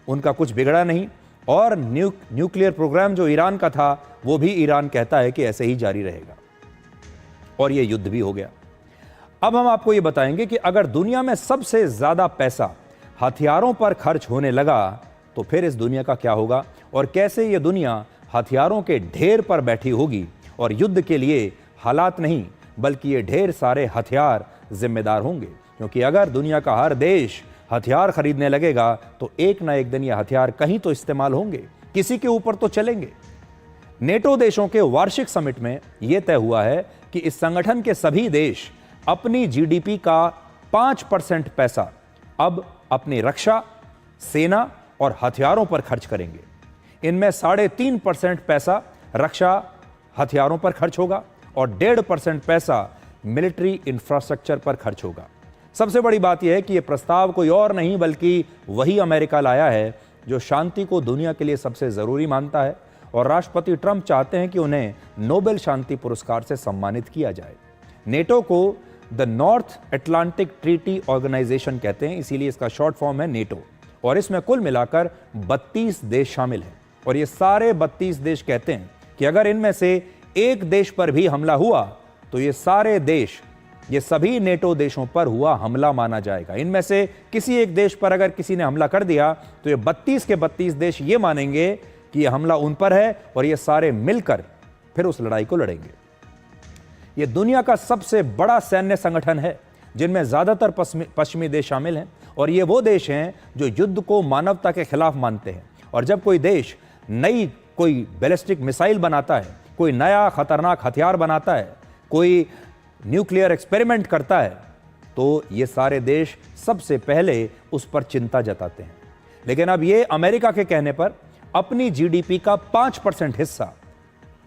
[SPEAKER 1] उनका कुछ बिगड़ा नहीं और न्यूक्लियर प्रोग्राम जो ईरान का था वो भी ईरान कहता है कि ऐसे ही जारी रहेगा और ये युद्ध भी हो गया। अब हम आपको ये बताएंगे कि अगर दुनिया में सबसे ज्यादा पैसा हथियारों पर खर्च होने लगा तो फिर इस दुनिया का क्या होगा और कैसे ये दुनिया हथियारों के ढेर पर बैठी होगी और युद्ध के लिए हालात नहीं बल्कि ये ढेर सारे हथियार जिम्मेदार होंगे, क्योंकि अगर दुनिया का हर देश हथियार खरीदने लगेगा तो एक ना एक दिन ये हथियार कहीं तो इस्तेमाल होंगे, किसी के ऊपर तो चलेंगे। नेटो देशों के वार्षिक समिट में यह तय हुआ है कि इस संगठन के सभी देश अपनी जीडीपी का 5% पैसा अब अपनी रक्षा, सेना और हथियारों पर खर्च करेंगे। इनमें 3.5% पैसा रक्षा हथियारों पर खर्च होगा और 1.5% पैसा मिलिट्री इंफ्रास्ट्रक्चर पर खर्च होगा। सबसे बड़ी बात यह है कि यह प्रस्ताव कोई और नहीं बल्कि वही अमेरिका लाया है जो शांति को दुनिया के लिए सबसे जरूरी मानता है, और राष्ट्रपति ट्रंप चाहते हैं कि उन्हें नोबेल शांति पुरस्कार से सम्मानित किया जाए। नेटो को the North Atlantic Treaty Organization कहते हैं, इसीलिए इसका शॉर्ट फॉर्म है नेटो, और इसमें कुल मिलाकर 32 देश शामिल हैं। और ये सारे 32 देश कहते हैं कि अगर इनमें से एक देश पर भी हमला हुआ तो ये सारे देश, ये सभी नेटो देशों पर हुआ हमला माना जाएगा। इनमें से किसी एक देश पर अगर किसी ने हमला कर दिया तो ये 32 के 32 देश ये मानेंगे कि यह हमला उन पर है और ये सारे मिलकर फिर उस लड़ाई को लड़ेंगे। ये दुनिया का सबसे बड़ा सैन्य संगठन है जिनमें ज्यादातर पश्चिमी देश शामिल हैं, और ये वो देश हैं जो युद्ध को मानवता के खिलाफ मानते हैं। और जब कोई देश नई कोई बैलिस्टिक मिसाइल बनाता है, कोई नया खतरनाक हथियार बनाता है, कोई न्यूक्लियर एक्सपेरिमेंट करता है, तो ये सारे देश सबसे पहले उस पर चिंता जताते हैं। लेकिन अब ये अमेरिका के कहने पर अपनी जीडीपी का 5% हिस्सा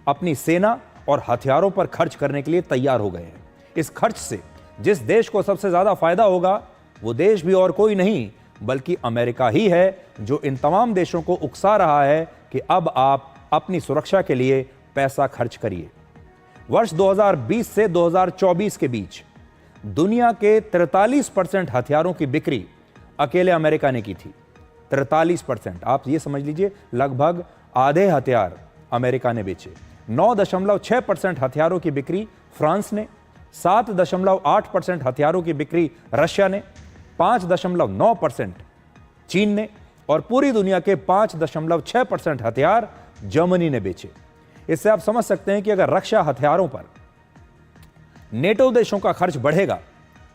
[SPEAKER 1] अपनी सेना और हथियारों पर खर्च करने के लिए तैयार हो गए हैं। इस खर्च से जिस देश को सबसे ज्यादा फायदा होगा वो देश भी और कोई नहीं बल्कि अमेरिका ही है, जो इन तमाम देशों को उकसा रहा है कि अब आप अपनी सुरक्षा के लिए पैसा खर्च करिए। वर्ष 2020 से 2024 के बीच दुनिया के 43% हथियारों की बिक्री अकेले अमेरिका ने की थी। 43%, आप ये समझ लीजिए लगभग आधे हथियार अमेरिका ने बेचे। 9.6% हथियारों की बिक्री फ्रांस ने, 7.8% हथियारों की बिक्री रशिया ने, 5.9% चीन ने, और पूरी दुनिया के 5.6% हथियार जर्मनी ने बेचे। इससे आप समझ सकते हैं कि अगर रक्षा हथियारों पर नेटो देशों का खर्च बढ़ेगा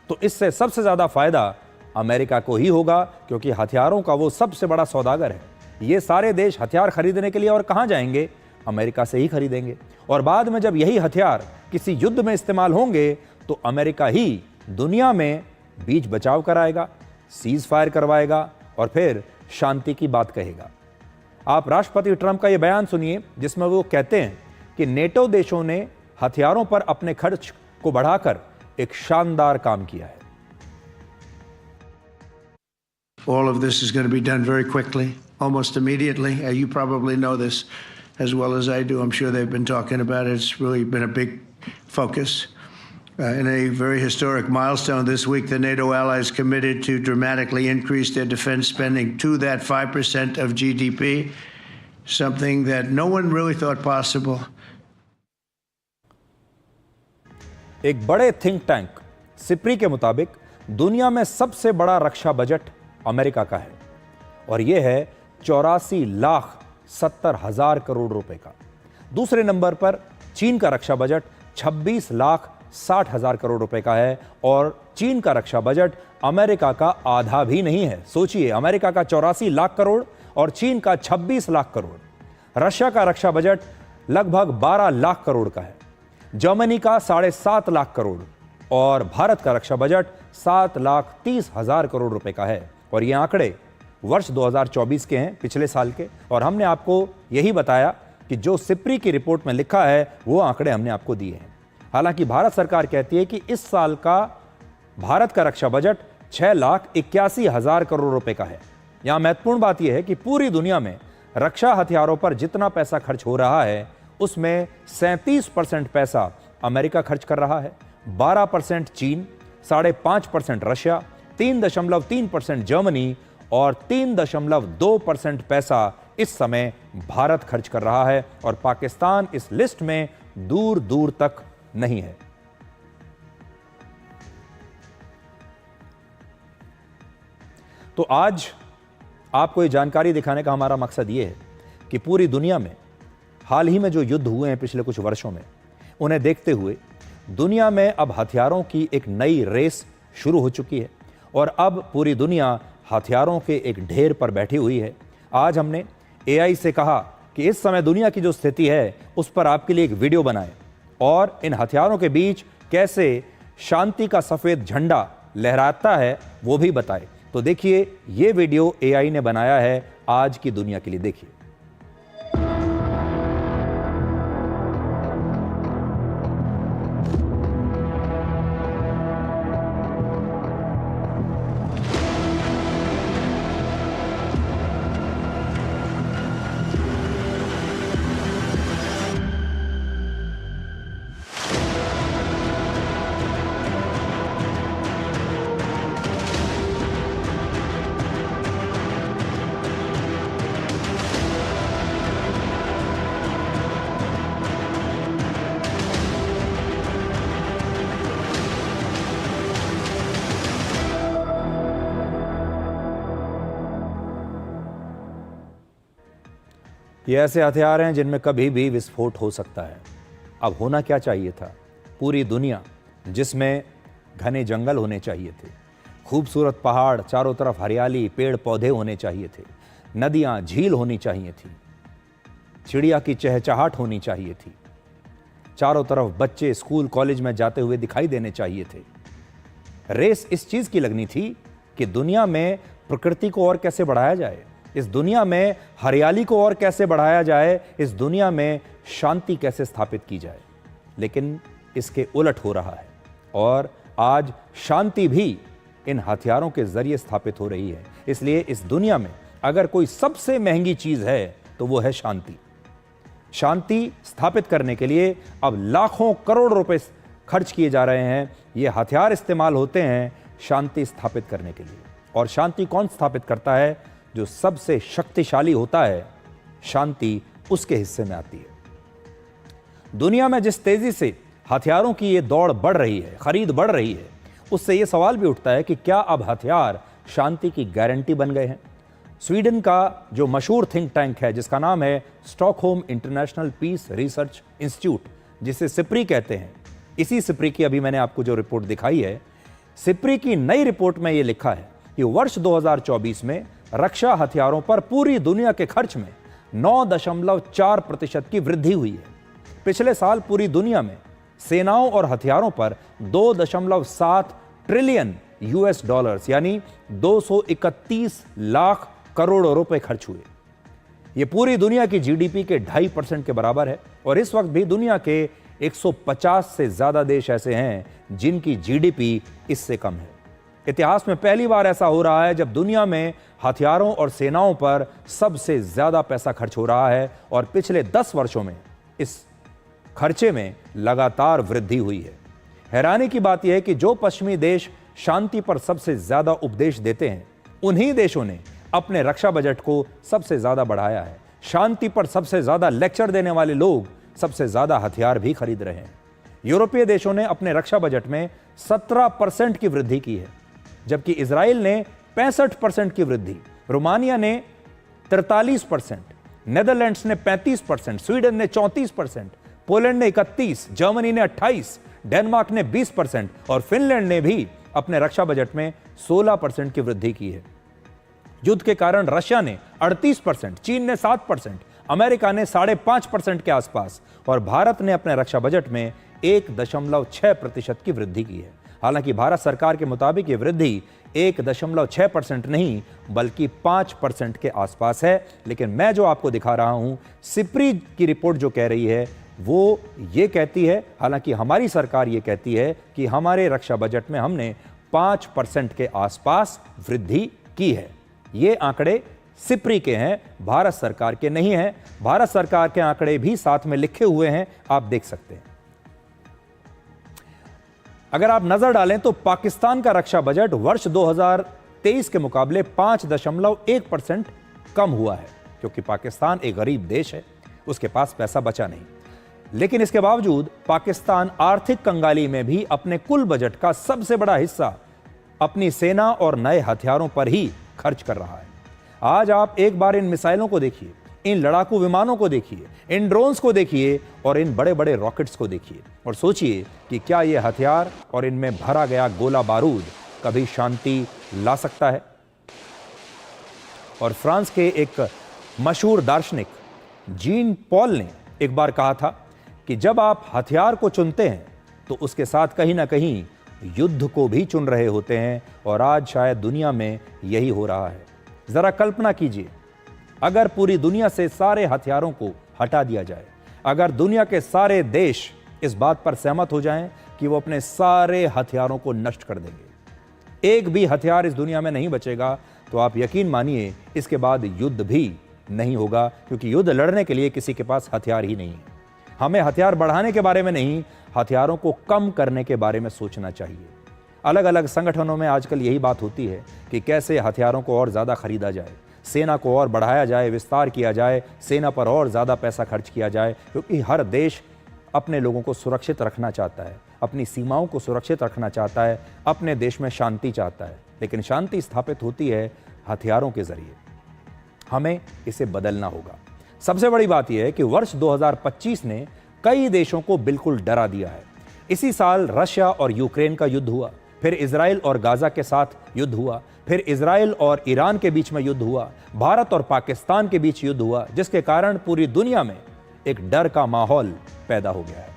[SPEAKER 1] तो इससे सबसे ज्यादा फायदा अमेरिका को ही होगा, क्योंकि हथियारों का वो सबसे बड़ा सौदागर है। ये सारे देश हथियार खरीदने के लिए और कहां जाएंगे? अमेरिका से ही खरीदेंगे, और बाद में जब यही हथियार किसी युद्ध में इस्तेमाल होंगे तो अमेरिका ही दुनिया में बीच बचाव कराएगा, सीज फायर करवाएगा और फिर शांति की बात कहेगा। आप राष्ट्रपति ट्रंप का यह बयान सुनिए जिसमें वो कहते हैं कि नेटो देशों ने हथियारों पर अपने खर्च को बढ़ाकर एक शानदार काम किया है।
[SPEAKER 3] All of this is going to be done very quickly, almost immediately. You probably know this as well as I do. I'm sure they've been talking about it. It's really been a big focus. In a very historic milestone this week, the NATO allies committed to dramatically increase their defense spending to that 5% of GDP, something that no one really thought possible.
[SPEAKER 1] एक बड़े think tank SIPRI के मुताबिक दुनिया में सबसे बड़ा रक्षा budget America का है, और यह है 84,70,000 करोड़ रुपए का। दूसरे नंबर पर चीन का रक्षा बजट 26,60,000 करोड़ रुपए का है, और चीन का रक्षा बजट अमेरिका का आधा भी नहीं है। सोचिए, अमेरिका का 84 लाख करोड़ और चीन का 26 लाख करोड़। रशिया का रक्षा बजट लगभग 12 लाख करोड़ का है, जर्मनी का 7.5 लाख करोड़, और भारत का रक्षा बजट 7,30,000 करोड़ रुपए का है। और ये आंकड़े वर्ष 2024 के हैं, पिछले साल के, और हमने आपको यही बताया कि जो सिप्री की रिपोर्ट में लिखा है वो आंकड़े हमने आपको दिए हैं। हालांकि भारत सरकार कहती है कि इस साल का भारत का रक्षा बजट 6,81,000 करोड़ रुपए का है। यहां महत्वपूर्ण बात यह है कि पूरी दुनिया में रक्षा हथियारों पर जितना पैसा खर्च हो रहा है उसमें 37% पैसा अमेरिका खर्च कर रहा है, 12% चीन, 5.5% रशिया, 3.3% जर्मनी और 3.2% पैसा इस समय भारत खर्च कर रहा है, और पाकिस्तान इस लिस्ट में दूर दूर तक नहीं है। तो आज आपको ये जानकारी दिखाने का हमारा मकसद ये है कि पूरी दुनिया में हाल ही में जो युद्ध हुए हैं पिछले कुछ वर्षों में, उन्हें देखते हुए दुनिया में अब हथियारों की एक नई रेस शुरू हो चुकी है और अब पूरी दुनिया हथियारों के एक ढेर पर बैठी हुई है। आज हमने AI से कहा कि इस समय दुनिया की जो स्थिति है उस पर आपके लिए एक वीडियो बनाएं और इन हथियारों के बीच कैसे शांति का सफेद झंडा लहराता है वो भी बताएं। तो देखिए, ये वीडियो AI ने बनाया है आज की दुनिया के लिए। देखिए। ये ऐसे हथियार हैं जिनमें कभी भी विस्फोट हो सकता है। अब होना क्या चाहिए था? पूरी दुनिया जिसमें घने जंगल होने चाहिए थे, खूबसूरत पहाड़, चारों तरफ हरियाली, पेड़ पौधे होने चाहिए थे, नदियां, झील होनी चाहिए थी, चिड़िया की चहचहाट होनी चाहिए थी, चारों तरफ बच्चे स्कूल कॉलेज में जाते हुए दिखाई देने चाहिए थे। रेस इस चीज की लगनी थी कि दुनिया में प्रकृति को और कैसे बढ़ाया जाए, इस दुनिया में हरियाली को और कैसे बढ़ाया जाए, इस दुनिया में शांति कैसे स्थापित की जाए। लेकिन इसके उलट हो रहा है और आज शांति भी इन हथियारों के जरिए स्थापित हो रही है। इसलिए इस दुनिया में अगर कोई सबसे महंगी चीज है तो वो है शांति। शांति स्थापित करने के लिए अब लाखों करोड़ रुपए खर्च किए जा रहे हैं। ये हथियार इस्तेमाल होते हैं शांति स्थापित करने के लिए। और शांति कौन स्थापित करता है? जो सबसे शक्तिशाली होता है, शांति उसके हिस्से में आती है। दुनिया में जिस तेजी से हथियारों की ये दौड़ बढ़ रही है, खरीद बढ़ रही है, उससे ये सवाल भी उठता है कि क्या अब हथियार शांति की गारंटी बन गए हैं? स्वीडन का जो मशहूर थिंक टैंक है जिसका नाम है Stockholm International Peace Research Institute, जिसे सिप्री कहते हैं, इसी सिप्री की अभी मैंने आपको जो रिपोर्ट दिखाई है, सिप्री की नई रिपोर्ट में यह लिखा है कि वर्ष 2024 में रक्षा हथियारों पर पूरी दुनिया के खर्च में 9.4% की वृद्धि हुई है। पिछले साल पूरी दुनिया में सेनाओं और हथियारों पर 2.7 ट्रिलियन US डॉलर्स यानी 231 लाख करोड़ रुपए खर्च हुए। यह पूरी दुनिया की GDP के 2.5% के बराबर है और इस वक्त भी दुनिया के 150 से ज्यादा देश ऐसे हैं जिनकी GDP इससे कम है। इतिहास में पहली बार ऐसा हो रहा है जब दुनिया में हथियारों और सेनाओं पर सबसे ज्यादा पैसा खर्च हो रहा है और पिछले 10 वर्षों में इस खर्चे में लगातार वृद्धि हुई है। हैरानी की बात यह है कि जो पश्चिमी देश शांति पर सबसे ज्यादा उपदेश देते हैं, उन्हीं देशों ने अपने रक्षा बजट को सबसे ज्यादा बढ़ाया है। शांति पर सबसे ज्यादा लेक्चर देने वाले लोग सबसे ज्यादा हथियार भी खरीद रहे हैं। यूरोपीय देशों ने अपने रक्षा बजट में 17% की वृद्धि की है, जबकि इजराइल ने 65% की वृद्धि, रोमानिया ने 43%, नेदरलैंड्स ने 35%, स्वीडन ने 34%, पोलैंड ने 31%, जर्मनी ने 28%, डेनमार्क ने 20% और फिनलैंड ने भी अपने रक्षा बजट में 16% की वृद्धि की है। युद्ध के कारण रशिया ने 38%, चीन ने 7%, अमेरिका ने 5.5% के आसपास और भारत ने अपने रक्षा बजट में 1.6% की वृद्धि की है। हालांकि भारत सरकार के मुताबिक ये वृद्धि 1.6% नहीं बल्कि 5% के आसपास है। लेकिन मैं जो आपको दिखा रहा हूं, सिप्री की रिपोर्ट जो कह रही है वो ये कहती है, हालांकि हमारी सरकार ये कहती है कि हमारे रक्षा बजट में हमने 5% के आसपास वृद्धि की है। ये आंकड़े सिप्री के हैं, भारत सरकार के नहीं हैं। भारत सरकार के आंकड़े भी साथ में लिखे हुए हैं, आप देख सकते हैं। अगर आप नजर डालें तो पाकिस्तान का रक्षा बजट वर्ष 2023 के मुकाबले 5.1% कम हुआ है, क्योंकि पाकिस्तान एक गरीब देश है, उसके पास पैसा बचा नहीं। लेकिन इसके बावजूद पाकिस्तान आर्थिक कंगाली में भी अपने कुल बजट का सबसे बड़ा हिस्सा अपनी सेना और नए हथियारों पर ही खर्च कर रहा है। आज आप एक बार इन मिसाइलों को देखिए, इन लड़ाकू विमानों को देखिए, इन ड्रोन्स को देखिए और इन बड़े बड़े रॉकेट्स को देखिए और सोचिए कि क्या ये हथियार और इनमें भरा गया गोला बारूद कभी शांति ला सकता है। और फ्रांस के एक मशहूर दार्शनिक जीन पॉल ने एक बार कहा था कि जब आप हथियार को चुनते हैं तो उसके साथ कहीं ना कहीं युद्ध को भी चुन रहे होते हैं, और आज शायद दुनिया में यही हो रहा है। जरा कल्पना कीजिए, अगर पूरी दुनिया से सारे हथियारों को हटा दिया जाए, अगर दुनिया के सारे देश इस बात पर सहमत हो जाएं कि वो अपने सारे हथियारों को नष्ट कर देंगे, एक भी हथियार इस दुनिया में नहीं बचेगा, तो आप यकीन मानिए इसके बाद युद्ध भी नहीं होगा, क्योंकि युद्ध लड़ने के लिए किसी के पास हथियार ही नहीं है। हमें हथियार बढ़ाने के बारे में नहीं, हथियारों को कम करने के बारे में सोचना चाहिए। अलग अलग संगठनों में आजकल यही बात होती है कि कैसे हथियारों को और ज़्यादा खरीदा जाए, सेना को और बढ़ाया जाए, विस्तार किया जाए, सेना पर और ज़्यादा पैसा खर्च किया जाए, क्योंकि हर देश अपने लोगों को सुरक्षित रखना चाहता है, अपनी सीमाओं को सुरक्षित रखना चाहता है, अपने देश में शांति चाहता है। लेकिन शांति स्थापित होती है हथियारों के जरिए। हमें इसे बदलना होगा। सबसे बड़ी बात यह है कि वर्ष 2025 ने कई देशों को बिल्कुल डरा दिया है। इसी साल रशिया और यूक्रेन का युद्ध हुआ, फिर इजराइल और गाजा के साथ युद्ध हुआ, फिर इजराइल और ईरान के बीच में युद्ध हुआ, भारत और पाकिस्तान के बीच युद्ध हुआ, जिसके कारण पूरी दुनिया में एक डर का माहौल पैदा हो गया है।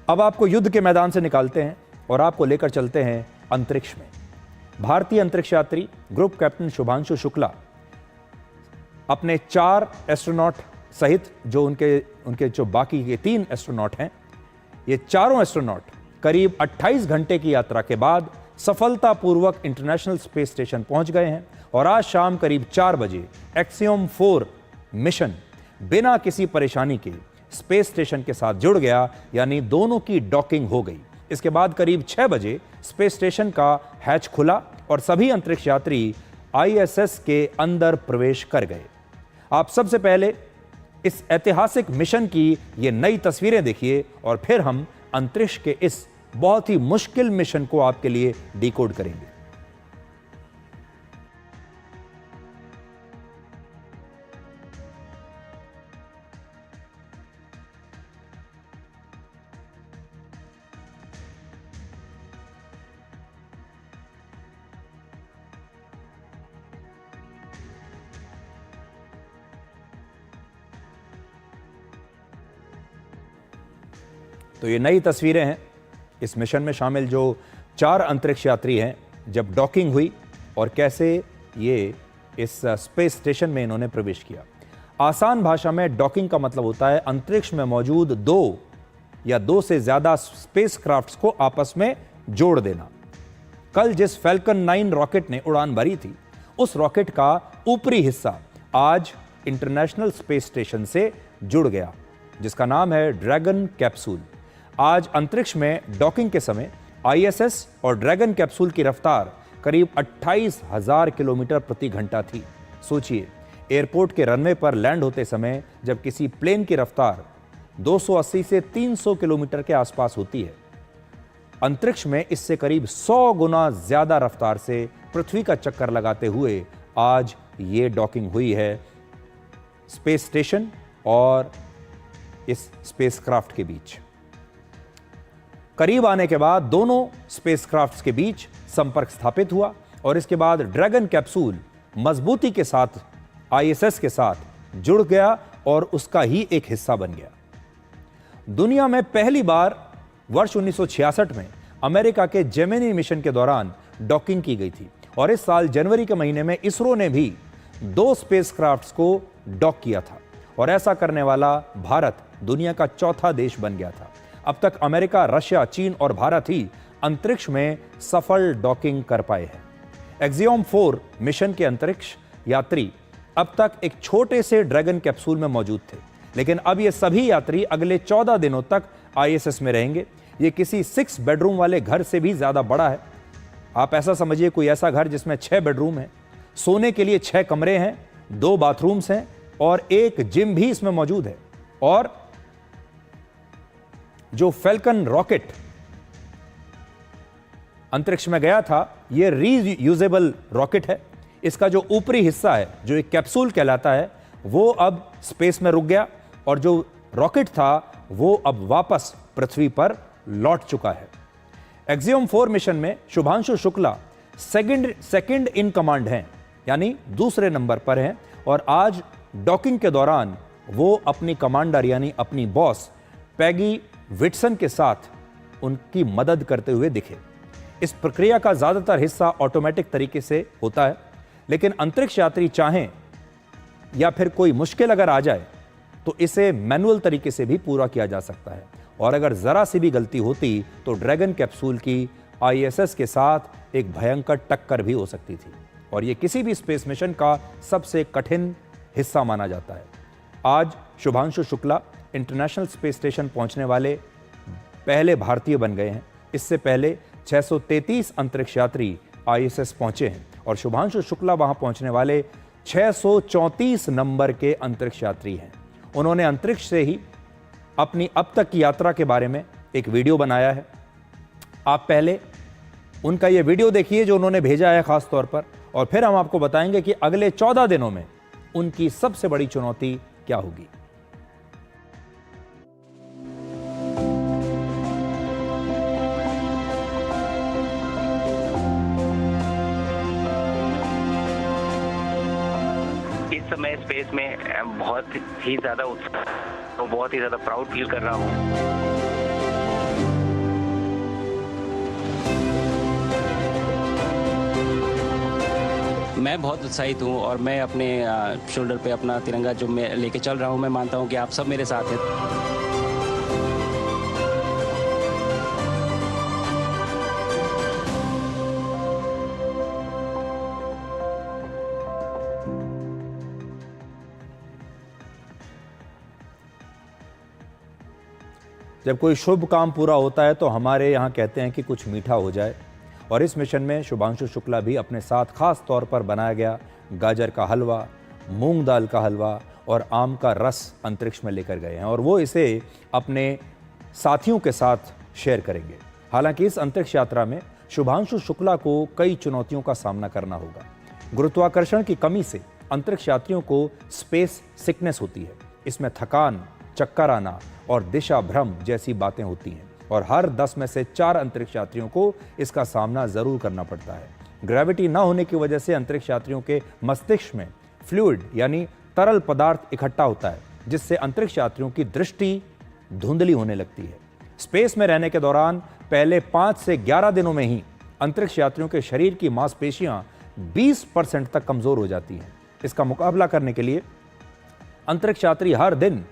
[SPEAKER 1] अब आपको युद्ध के मैदान से निकालते हैं और आपको लेकर चलते हैं अंतरिक्ष में। भारतीय अंतरिक्ष यात्री ग्रुप कैप्टन शुभांशु शुक्ला अपने 4 एस्ट्रोनॉट सहित जो उनके जो बाकी के 3 एस्ट्रोनॉट हैं, ये चारों एस्ट्रोनॉट करीब 28 घंटे की यात्रा के बाद सफलतापूर्वक इंटरनेशनल स्पेस स्टेशन पहुंच गए हैं और आज शाम करीब 4 बजे एक्सियोम 4 मिशन बिना किसी परेशानी के स्पेस स्टेशन के साथ जुड़ गया, यानी दोनों की डॉकिंग हो गई। इसके बाद करीब 6 बजे स्पेस स्टेशन का हैच खुला और सभी अंतरिक्ष यात्री ISS के अंदर प्रवेश कर गए। आप सबसे पहले इस ऐतिहासिक मिशन की ये नई तस्वीरें देखिए और फिर हम अंतरिक्ष के इस बहुत ही मुश्किल मिशन को आपके लिए डिकोड करेंगे। तो ये नई तस्वीरें हैं इस मिशन में शामिल जो 4 अंतरिक्ष यात्री हैं, जब डॉकिंग हुई और कैसे ये इस स्पेस स्टेशन में इन्होंने प्रवेश किया। आसान भाषा में डॉकिंग का मतलब होता है अंतरिक्ष में मौजूद 2 या 2 से ज्यादा स्पेस क्राफ्ट्स को आपस में जोड़ देना। कल जिस फैल्कन 9 रॉकेट ने उड़ान भरी थी, उस रॉकेट का ऊपरी हिस्सा आज इंटरनेशनल स्पेस स्टेशन से जुड़ गया, जिसका नाम है ड्रैगन कैप्सूल। आज अंतरिक्ष में डॉकिंग के समय ISS और ड्रैगन कैप्सूल की रफ्तार करीब 28,000 किलोमीटर प्रति घंटा थी। सोचिए, एयरपोर्ट के रनवे पर लैंड होते समय जब किसी प्लेन की रफ्तार 280 से 300 किलोमीटर के आसपास होती है, अंतरिक्ष में इससे करीब 100 गुना ज्यादा रफ्तार से पृथ्वी का चक्कर लगाते हुए आज ये डॉकिंग हुई है स्पेस स्टेशन और इस स्पेसक्राफ्ट के बीच। करीब आने के बाद दोनों स्पेसक्राफ्ट्स के बीच संपर्क स्थापित हुआ और इसके बाद ड्रैगन कैप्सूल मजबूती के साथ ISS के साथ जुड़ गया और उसका ही एक हिस्सा बन गया। दुनिया में पहली बार वर्ष 1966 में अमेरिका के जेमिनी मिशन के दौरान डॉकिंग की गई थी और इस साल जनवरी के महीने में इसरो ने भी 2 स्पेसक्राफ्ट्स को डॉक किया था और ऐसा करने वाला भारत दुनिया का चौथा देश बन गया था। अब तक अमेरिका, रशिया, चीन और भारत ही अंतरिक्ष में सफल डॉकिंग कर पाए हैं। एक्सियोम 4 मिशन के अंतरिक्ष यात्री अब तक एक छोटे से ड्रैगन कैप्सूल में मौजूद थे, लेकिन अब ये सभी यात्री अगले 14 दिनों तक ISS में रहेंगे। ये किसी 6 बेडरूम वाले घर से भी ज्यादा बड़ा है। आप ऐसा समझिए, कोई ऐसा घर जिसमें 6 बेडरूम है, सोने के लिए 6 कमरे हैं, 2 बाथरूम्स हैं और एक जिम भी इसमें मौजूद है। और जो फैल्कन रॉकेट अंतरिक्ष में गया था, यह रीयूजेबल रॉकेट है। इसका जो ऊपरी हिस्सा है, जो एक कैप्सूल कहलाता है, वो अब स्पेस में रुक गया और जो रॉकेट था वो अब वापस पृथ्वी पर लौट चुका है। एक्सियम 4 मिशन में Shubhanshu Shukla second in command हैं, यानी दूसरे नंबर पर हैं, और आज डॉकिंग के दौरान वो अपनी कमांडर यानी अपनी बॉस पैगी विटसन के साथ उनकी मदद करते हुए दिखे। इस प्रक्रिया का ज्यादातर हिस्सा ऑटोमेटिक तरीके से होता है, लेकिन अंतरिक्ष यात्री चाहें या फिर कोई मुश्किल अगर आ जाए तो इसे मैनुअल तरीके से भी पूरा किया जा सकता है। और अगर जरा सी भी गलती होती तो ड्रैगन कैप्सूल की ISS के साथ एक भयंकर टक्कर भी हो सकती थी, और यह किसी भी स्पेस मिशन का सबसे कठिन हिस्सा माना जाता है। आज Shubhanshu Shukla international space station पहुंचने वाले पहले भारतीय बन गए हैं। इससे पहले 633 अंतरिक्ष यात्री ISS पहुंचे हैं और शुभांशु शुक्ला वहां पहुंचने वाले 634 नंबर के अंतरिक्ष यात्री हैं। उन्होंने अंतरिक्ष से ही अपनी अब तक की यात्रा के बारे में एक वीडियो बनाया है। आप पहले उनका यह वीडियो देखिए जो उन्होंने भेजा है खास तौर पर, और फिर हम आपको बताएंगे कि अगले 14 दिनों में उनकी सबसे बड़ी चुनौती क्या होगी।
[SPEAKER 5] इस समय स्पेस में बहुत ही ज़्यादा उत्साह और बहुत ही ज़्यादा प्राउड फील कर रहा हूँ।
[SPEAKER 6] मैं बहुत उत्साहित हूँ और मैं अपने शोल्डर पे अपना तिरंगा जो मैं लेके चल रहा हूँ, मैं मानता हूँ कि आप सब मेरे साथ हैं।
[SPEAKER 1] जब कोई शुभ काम पूरा होता है तो हमारे यहाँ कहते हैं कि कुछ मीठा हो जाए, और इस मिशन में शुभांशु शुक्ला भी अपने साथ खास तौर पर बनाया गया गाजर का हलवा, मूंग दाल का हलवा और आम का रस अंतरिक्ष में लेकर गए हैं, और वो इसे अपने साथियों के साथ शेयर करेंगे। हालांकि इस अंतरिक्ष यात्रा में शुभांशु शुक्ला को कई चुनौतियों का सामना करना होगा। गुरुत्वाकर्षण की कमी से अंतरिक्ष यात्रियों को स्पेस सिकनेस होती है। इसमें थकान, चक्कर आना और दिशा भ्रम जैसी बातें होती हैं, और हर 10 में से 4 अंतरिक्ष यात्रियों को इसका सामना जरूर करना पड़ता है। ग्रेविटी न होने की वजह से अंतरिक्ष यात्रियों के मस्तिष्क में फ्लूइड यानी तरल पदार्थ इकट्ठा होता है, जिससे अंतरिक्ष यात्रियों की दृष्टि धुंधली होने लगती है। स्पेस में रहने के दौरान पहले 5 से 11 दिनों में ही अंतरिक्ष यात्रियों के शरीर की मांसपेशियां 20% तक कमजोर हो जाती हैं। इसका मुकाबला करने के लिए अंतरिक्ष यात्री हर दिन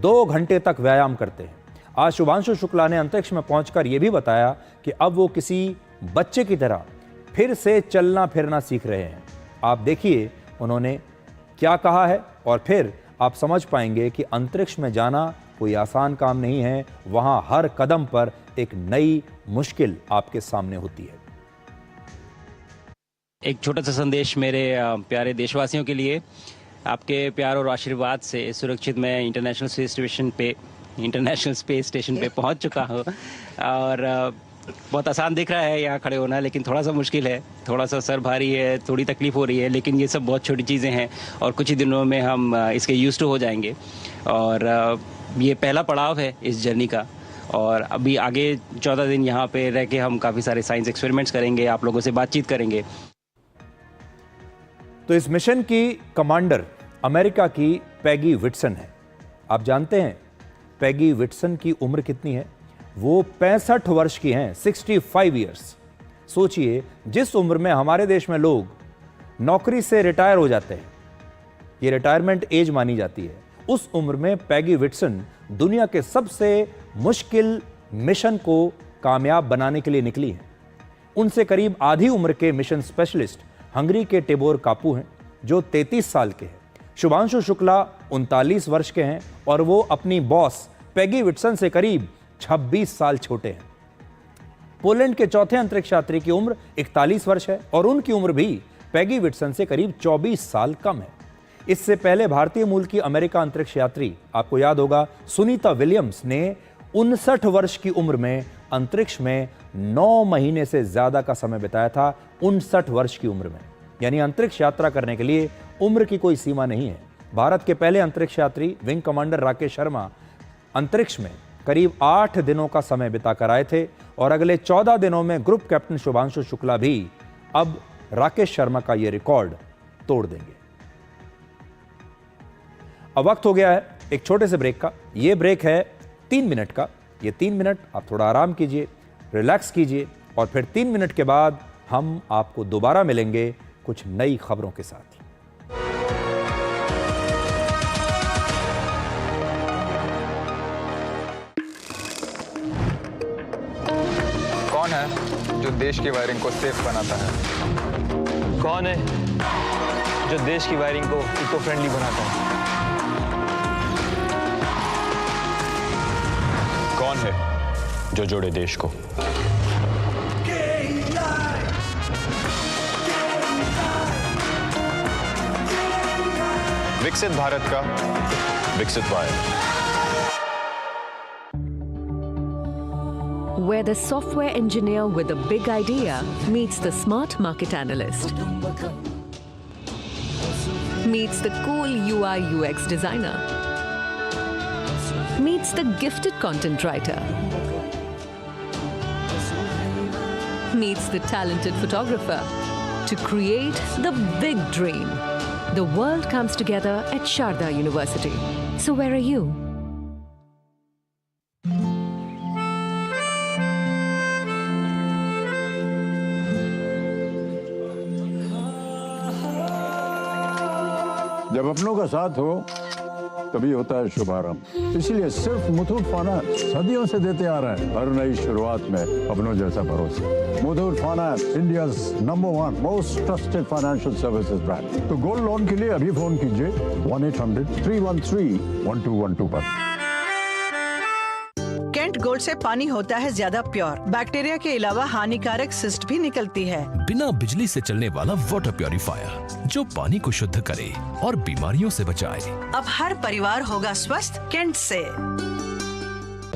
[SPEAKER 1] 2 घंटे तक व्यायाम करते हैं। आज शुभांशु शुक्ला ने अंतरिक्ष में पहुंचकर यह भी बताया कि अब वो किसी बच्चे की तरह फिर से चलना फिरना सीख रहे हैं। आप देखिए उन्होंने क्या कहा है, और फिर आप समझ पाएंगे कि अंतरिक्ष में जाना कोई आसान काम नहीं है। वहां हर कदम पर एक नई मुश्किल आपके सामने होती है।
[SPEAKER 6] एक छोटा सा संदेश मेरे प्यारे देशवासियों के लिए। आपके प्यार और आशीर्वाद से सुरक्षित मैं इंटरनेशनल स्पेस स्टेशन पे पहुंच चुका हूं, और बहुत आसान दिख रहा है यहाँ खड़े होना, लेकिन थोड़ा सा मुश्किल है, थोड़ा सा सर भारी है, थोड़ी तकलीफ हो रही है, लेकिन ये सब बहुत छोटी चीज़ें हैं और कुछ ही दिनों में हम इसके यूज्ड टू हो जाएंगे। और ये पहला पड़ाव है इस जर्नी का, और अभी आगे 14 दिन यहाँ पे रह के हम काफ़ी सारे साइंस एक्सपेरिमेंट्स करेंगे, आप लोगों से बातचीत करेंगे।
[SPEAKER 1] तो इस मिशन की कमांडर अमेरिका की पैगी विटसन है। आप जानते हैं पैगी विटसन की उम्र कितनी है? वो 65 वर्ष की हैं, 65 ईयर्स। सोचिए, जिस उम्र में हमारे देश में लोग नौकरी से रिटायर हो जाते हैं, ये रिटायरमेंट एज मानी जाती है, उस उम्र में पैगी विटसन दुनिया के सबसे मुश्किल मिशन को कामयाब बनाने के लिए निकली हैं। उनसे करीब आधी उम्र के मिशन स्पेशलिस्ट हंगरी के टिबोर कापू हैं, जो 33 साल के हैं। शुभांशु शुक्ला 39 वर्ष के हैं और वो अपनी बॉस पैगी विटसन से करीब 26 साल छोटे हैं। पोलैंड के चौथे अंतरिक्ष यात्री की उम्र 41 वर्ष है और उनकी उम्र भी पैगी विटसन से करीब 24 साल कम है। इससे पहले भारतीय मूल की अमेरिका अंतरिक्ष यात्री, आपको याद होगा, सुनीता विलियम्स ने 59 वर्ष की उम्र में अंतरिक्ष में 9 महीने से ज्यादा का समय बिताया था। 59 वर्ष की उम्र में यानी अंतरिक्ष यात्रा करने के लिए उम्र की कोई सीमा नहीं है। भारत के पहले अंतरिक्ष यात्री विंग कमांडर राकेश शर्मा अंतरिक्ष में करीब 8 दिनों का समय बिताकर आए थे और अगले 14 दिनों में ग्रुप कैप्टन शुभांशु शुक्ला भी अब राकेश शर्मा का यह रिकॉर्ड तोड़ देंगे। अब वक्त हो गया है एक छोटे से ब्रेक का। यह ब्रेक है 3 मिनट का। ये 3 मिनट आप थोड़ा आराम कीजिए, रिलैक्स कीजिए और फिर 3 मिनट के बाद हम आपको दोबारा मिलेंगे कुछ नई खबरों के साथ।
[SPEAKER 7] कौन है जो देश की वायरिंग को सेफ बनाता है?
[SPEAKER 8] कौन है जो देश की वायरिंग को इको फ्रेंडली बनाता है?
[SPEAKER 9] कौन है जो जोड़े देश को? विकसित भारत का विकसित wire.
[SPEAKER 10] Where the software engineer with a big idea meets the smart market analyst, meets the cool UI UX designer, meets the gifted content writer, meets the talented photographer to create the big dream. The world comes together at Sharda University. So where are you?
[SPEAKER 11] जब अपनों का साथ हो तभी होता है शुभारंभ। इसीलिए सिर्फ मुथूट फाइनेंस सदियों से देते आ रहे हैं हर नई शुरुआत में अपनों जैसा भरोसा। Muthoot finance, India's number 1 most trusted financial services brand. तो गोल्ड लोन के लिए अभी फोन कीजिए 1-800-313-1212 पर।
[SPEAKER 12] कैंट गोल्ड से पानी होता है ज्यादा प्योर। बैक्टीरिया के अलावा हानिकारक सिस्ट भी निकलती है।
[SPEAKER 13] बिना बिजली से चलने वाला वाटर प्योरीफायर जो पानी को शुद्ध करे और बीमारियों से बचाए।
[SPEAKER 12] अब हर परिवार होगा स्वस्थ कैंट से।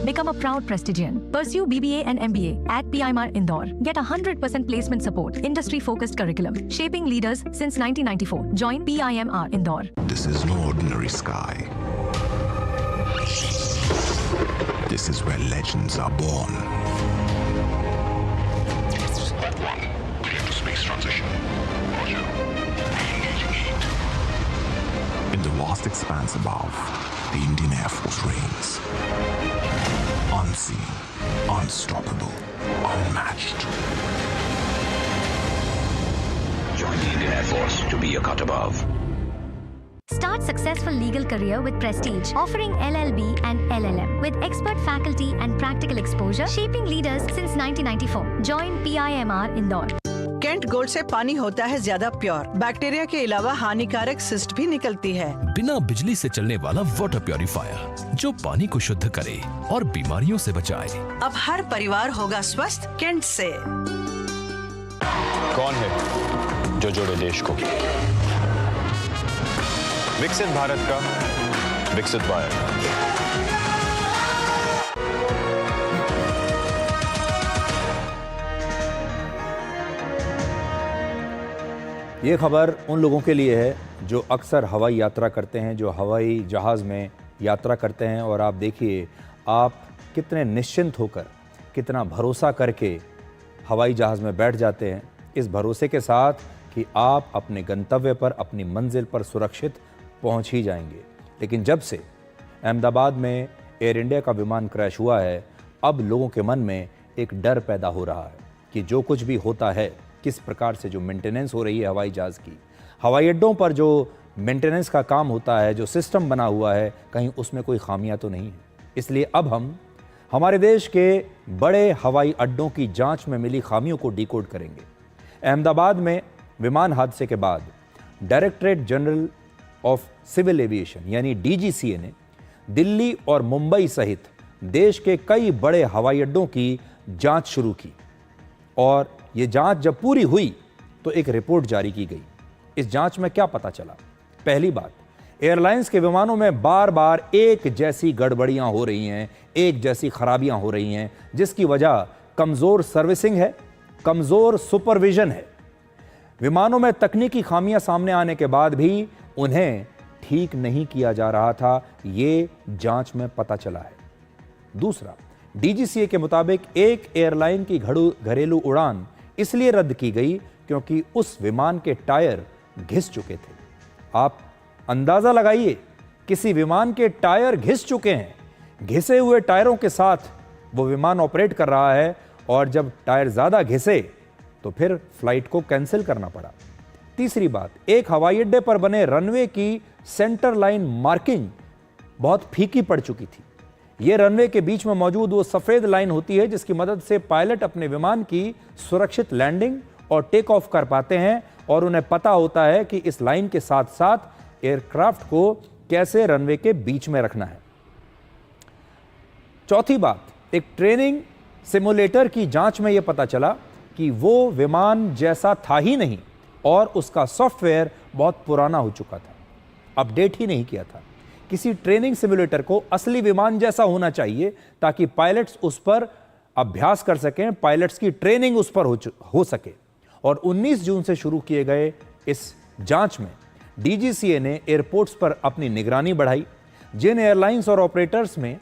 [SPEAKER 14] Become a proud Prestigian. Pursue BBA and MBA at PIMR Indore. Get 100% placement support. Industry-focused curriculum. Shaping leaders since 1994. Join PIMR Indore.
[SPEAKER 15] This is no ordinary sky. This is where legends are born. Squad 1, clear to space transition. Roger. Re-engaging heat. In the vast expanse above, the Indian Air Force reigns. Unseen, unstoppable, unmatched.
[SPEAKER 16] Join the Indian Air Force to be a cut above.
[SPEAKER 14] Start successful legal career with Prestige, offering LLB and LLM with expert faculty and practical exposure, shaping leaders since 1994. Join PIMR Indore.
[SPEAKER 12] कैंट गोल्ड से पानी होता है ज्यादा pure. Bacteria के अलावा हानिकारक सिस्ट भी निकलती है।
[SPEAKER 13] बिना बिजली से चलने वाला वाटर प्योरीफायर जो पानी को शुद्ध करे और बीमारियों से बचाए।
[SPEAKER 12] अब हर परिवार होगा स्वस्थ कैंट से।
[SPEAKER 9] कौन है जो जोड़े देश को? विकसित भारत का विकसित वायर।
[SPEAKER 1] ये खबर उन लोगों के लिए है जो अक्सर हवाई यात्रा करते हैं, जो हवाई जहाज़ में यात्रा करते हैं। और आप देखिए आप कितने निश्चिंत होकर, कितना भरोसा करके हवाई जहाज़ में बैठ जाते हैं, इस भरोसे के साथ कि आप अपने गंतव्य पर, अपनी मंजिल पर सुरक्षित पहुंच ही जाएंगे। लेकिन जब से अहमदाबाद में एयर इंडिया का विमान क्रैश हुआ है, अब लोगों के मन में एक डर पैदा हो रहा है कि जो कुछ भी होता है, किस प्रकार से जो मेंटेनेंस हो रही है हवाई जहाज़ की, हवाई अड्डों पर जो मेंटेनेंस का काम होता है, जो सिस्टम बना हुआ है, कहीं उसमें कोई खामियां तो नहीं है। इसलिए अब हम हमारे देश के बड़े हवाई अड्डों की जांच में मिली खामियों को डिकोड करेंगे। अहमदाबाद में विमान हादसे के बाद Directorate General of Civil Aviation यानी DGCA ने दिल्ली और मुंबई सहित देश के कई बड़े हवाई अड्डों की जांच शुरू की और ये जांच जब पूरी हुई तो एक रिपोर्ट जारी की गई। इस जांच में क्या पता चला? पहली बात, एयरलाइंस के विमानों में बार बार एक जैसी गड़बड़ियां हो रही हैं, एक जैसी खराबियां हो रही हैं, जिसकी वजह कमज़ोर सर्विसिंग है, कमज़ोर सुपरविजन है। विमानों में तकनीकी खामियां सामने आने के बाद भी उन्हें ठीक नहीं किया जा रहा था, ये जांच में पता चला है। दूसरा, डीजीसीए के मुताबिक एक एयरलाइन की घरेलू उड़ान इसलिए रद्द की गई क्योंकि उस विमान के टायर घिस चुके थे। आप अंदाजा लगाइए, किसी विमान के टायर घिस चुके हैं, घिसे हुए टायरों के साथ वो विमान ऑपरेट कर रहा है, और जब टायर ज्यादा घिसे तो फिर फ्लाइट को कैंसिल करना पड़ा। तीसरी बात, एक हवाई अड्डे पर बने रनवे की सेंटर लाइन मार्किंग बहुत फीकी पड़ चुकी थी। यह रनवे के बीच में मौजूद वो सफेद लाइन होती है जिसकी मदद से पायलट अपने विमान की सुरक्षित लैंडिंग और टेक ऑफ कर पाते हैं, और उन्हें पता होता है कि इस लाइन के साथ साथ एयरक्राफ्ट को कैसे रनवे के बीच में रखना है। चौथी बात, एक ट्रेनिंग सिमुलेटर की जांच में यह पता चला कि वो विमान जैसा था ही नहीं, और उसका सॉफ्टवेयर बहुत पुराना हो चुका था, अपडेट ही नहीं किया था। किसी ट्रेनिंग सिमुलेटर को असली विमान जैसा होना चाहिए ताकि पायलट्स उस पर अभ्यास कर सकें, पायलट्स की ट्रेनिंग उस पर हो सके। और 19 जून से शुरू किए गए इस जांच में डीजीसीए ने एयरपोर्ट्स पर अपनी निगरानी बढ़ाई। जिन एयरलाइंस और ऑपरेटर्स में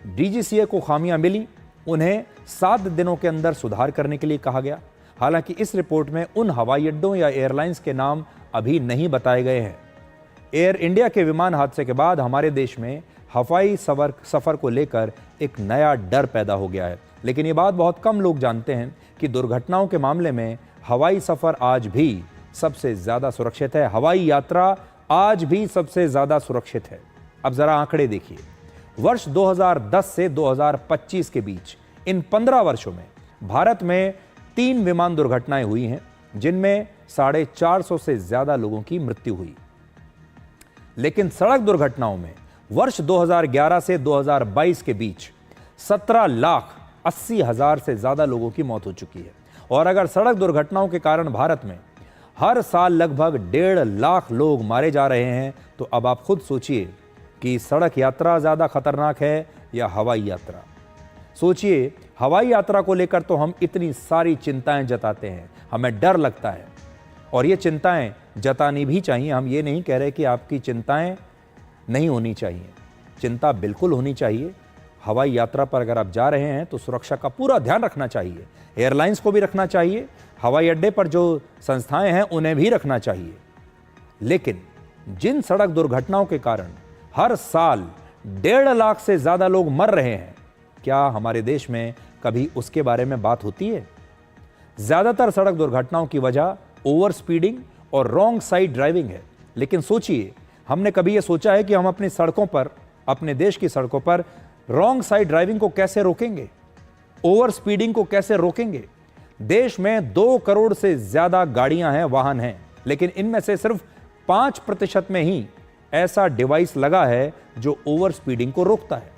[SPEAKER 1] डीजीसीए को खामियां मिली, उन्हें 7 दिनों के अंदर सुधार करने के लिए कहा गया। हालांकि इस रिपोर्ट में उन हवाई अड्डों या एयरलाइंस के नाम अभी नहीं बताए गए हैं। एयर इंडिया के विमान हादसे के बाद हमारे देश में हवाई सफर को लेकर एक नया डर पैदा हो गया है, लेकिन ये बात बहुत कम लोग जानते हैं कि दुर्घटनाओं के मामले में हवाई सफर आज भी सबसे ज्यादा सुरक्षित है। हवाई यात्रा आज भी सबसे ज्यादा सुरक्षित है। अब जरा आंकड़े देखिए। वर्ष 2010 से 2025 के बीच इन 15 वर्षों में भारत में 3 विमान दुर्घटनाएं हुई हैं, जिनमें 450 से ज्यादा लोगों की मृत्यु हुई। लेकिन सड़क दुर्घटनाओं में वर्ष 2011 से 2022 के बीच 17,80,000 से ज्यादा लोगों की मौत हो चुकी है। और अगर सड़क दुर्घटनाओं के कारण भारत में हर साल लगभग 1.5 लाख लोग मारे जा रहे हैं, तो अब आप खुद सोचिए कि सड़क यात्रा ज्यादा खतरनाक है या हवाई यात्रा। सोचिए, हवाई यात्रा को लेकर तो हम इतनी सारी चिंताएं जताते हैं, हमें डर लगता है, और ये चिंताएं जतानी भी चाहिए। हम ये नहीं कह रहे कि आपकी चिंताएं नहीं होनी चाहिए, चिंता बिल्कुल होनी चाहिए। हवाई यात्रा पर अगर आप जा रहे हैं तो सुरक्षा का पूरा ध्यान रखना चाहिए, एयरलाइंस को भी रखना चाहिए, हवाई अड्डे पर जो संस्थाएं हैं उन्हें भी रखना चाहिए। लेकिन जिन सड़क दुर्घटनाओं के कारण हर साल 1.5 लाख से ज्यादा लोग मर रहे हैं, क्या हमारे देश में कभी उसके बारे में बात होती है? ज्यादातर सड़क दुर्घटनाओं की वजह ओवर स्पीडिंग और रॉन्ग साइड ड्राइविंग है। लेकिन सोचिए, हमने कभी यह सोचा है कि हम अपनी सड़कों पर, अपने देश की सड़कों पर रॉन्ग साइड ड्राइविंग को कैसे रोकेंगे, ओवर स्पीडिंग को कैसे रोकेंगे? देश में 2 करोड़ से ज्यादा गाड़ियां हैं, वाहन हैं, लेकिन इनमें से सिर्फ 5% में ही ऐसा डिवाइस लगा है जो ओवर स्पीडिंग को रोकता है,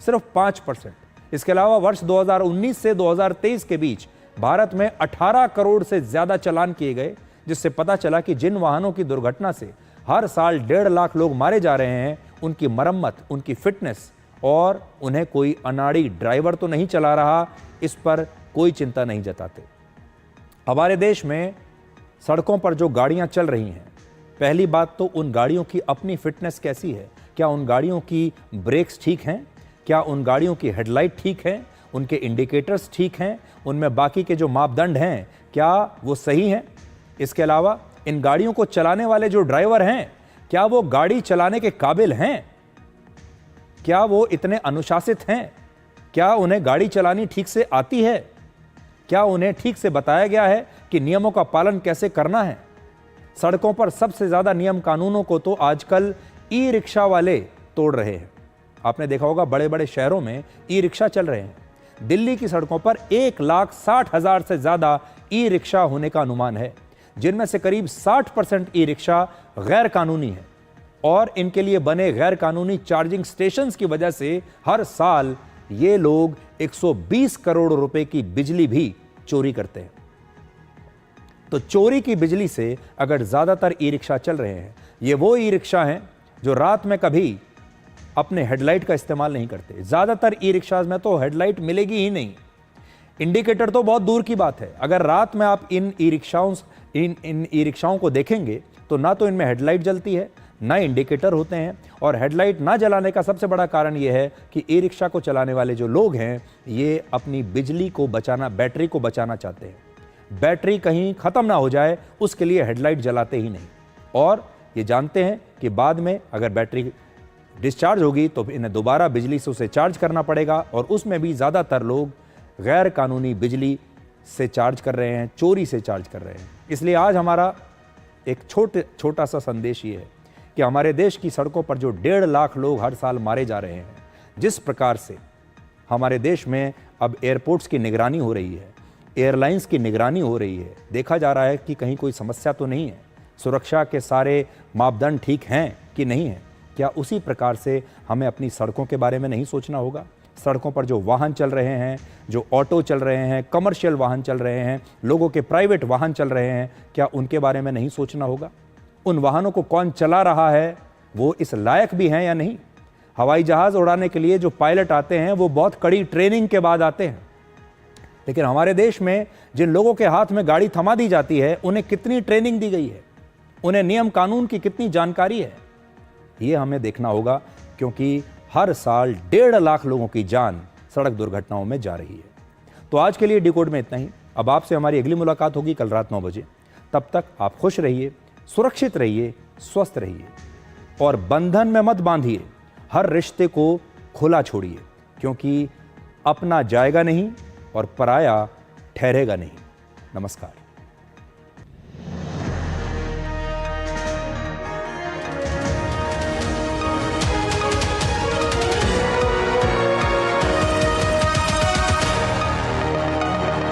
[SPEAKER 1] सिर्फ 5%। इसके अलावा वर्ष 2019 से 2023 के बीच भारत में 18 करोड़ से ज्यादा चालान किए गए, जिससे पता चला कि जिन वाहनों की दुर्घटना से हर साल 1.5 लाख लोग मारे जा रहे हैं, उनकी मरम्मत, उनकी फिटनेस और उन्हें कोई अनाड़ी ड्राइवर तो नहीं चला रहा, इस पर कोई चिंता नहीं जताते। हमारे देश में सड़कों पर जो गाड़ियां चल रही हैं, पहली बात तो उन गाड़ियों की अपनी फिटनेस कैसी है? क्या उन गाड़ियों की ब्रेक्स ठीक हैं? क्या उन गाड़ियों की हेडलाइट ठीक है? उनके इंडिकेटर्स ठीक हैं? उनमें बाकी के जो मापदंड हैं, क्या वो सही हैं? इसके अलावा इन गाड़ियों को चलाने वाले जो ड्राइवर हैं, क्या वो गाड़ी चलाने के काबिल हैं? क्या वो इतने अनुशासित हैं? क्या उन्हें गाड़ी चलानी ठीक से आती है? क्या उन्हें ठीक से बताया गया है कि नियमों का पालन कैसे करना है? सड़कों पर सबसे ज्यादा नियम कानूनों को तो आजकल ई रिक्शा वाले तोड़ रहे हैं। आपने देखा होगा, बड़े बड़े शहरों में ई रिक्शा चल रहे हैं। दिल्ली की सड़कों पर 1,60,000 से ज्यादा ई रिक्शा होने का अनुमान है, जिनमें से करीब 60% ई रिक्शा गैर कानूनी है, और इनके लिए बने गैर कानूनी चार्जिंग स्टेशंस की वजह से हर साल ये लोग 120 करोड़ रुपए की बिजली भी चोरी करते हैं। तो चोरी की बिजली से अगर ज्यादातर ई रिक्शा चल रहे हैं, ये वो ई रिक्शा हैं जो रात में कभी अपने हेडलाइट का इस्तेमाल नहीं करते। ज्यादातर ई रिक्शाज में तो हेडलाइट मिलेगी ही नहीं। इंडिकेटर तो बहुत दूर की बात है। अगर रात में आप इन ई रिक्शाओं को देखेंगे तो ना तो इनमें हेडलाइट जलती है, ना इंडिकेटर होते हैं। और हेडलाइट ना जलाने का सबसे बड़ा कारण यह है कि ई रिक्शा को चलाने वाले जो लोग हैं ये अपनी बिजली को बचाना, बैटरी को बचाना चाहते हैं। बैटरी कहीं ख़त्म ना हो जाए उसके लिए हेडलाइट जलाते ही नहीं, और ये जानते हैं कि बाद में अगर बैटरी डिस्चार्ज होगी तो इन्हें दोबारा बिजली से उसे चार्ज करना पड़ेगा, और उसमें भी ज़्यादातर लोग गैर कानूनी बिजली से चार्ज कर रहे हैं, चोरी से चार्ज कर रहे हैं। इसलिए आज हमारा एक छोटा सा संदेश ये है कि हमारे देश की सड़कों पर जो 1.5 लाख लोग हर साल मारे जा रहे हैं, जिस प्रकार से हमारे देश में अब एयरपोर्ट्स की निगरानी हो रही है, एयरलाइंस की निगरानी हो रही है, देखा जा रहा है कि कहीं कोई समस्या तो नहीं है, सुरक्षा के सारे मापदंड ठीक हैं कि नहीं है, क्या उसी प्रकार से हमें अपनी सड़कों के बारे में नहीं सोचना होगा? सड़कों पर जो वाहन चल रहे हैं, जो ऑटो चल रहे हैं, कमर्शियल वाहन चल रहे हैं, लोगों के प्राइवेट वाहन चल रहे हैं, क्या उनके बारे में नहीं सोचना होगा? उन वाहनों को कौन चला रहा है, वो इस लायक भी हैं या नहीं? हवाई जहाज़ उड़ाने के लिए जो पायलट आते हैं वो बहुत कड़ी ट्रेनिंग के बाद आते हैं, लेकिन हमारे देश में जिन लोगों के हाथ में गाड़ी थमा दी जाती है उन्हें कितनी ट्रेनिंग दी गई है, उन्हें नियम कानून की कितनी जानकारी है, ये हमें देखना होगा, क्योंकि हर साल 1.5 लाख लोगों की जान सड़क दुर्घटनाओं में जा रही है। तो आज के लिए डिकोड में इतना ही। अब आपसे हमारी अगली मुलाकात होगी कल रात 9 बजे। तब तक आप खुश रहिए, सुरक्षित रहिए, स्वस्थ रहिए, और बंधन में मत बांधिए, हर रिश्ते को खुला छोड़िए, क्योंकि अपना जाएगा नहीं और पराया ठहरेगा नहीं। नमस्कार।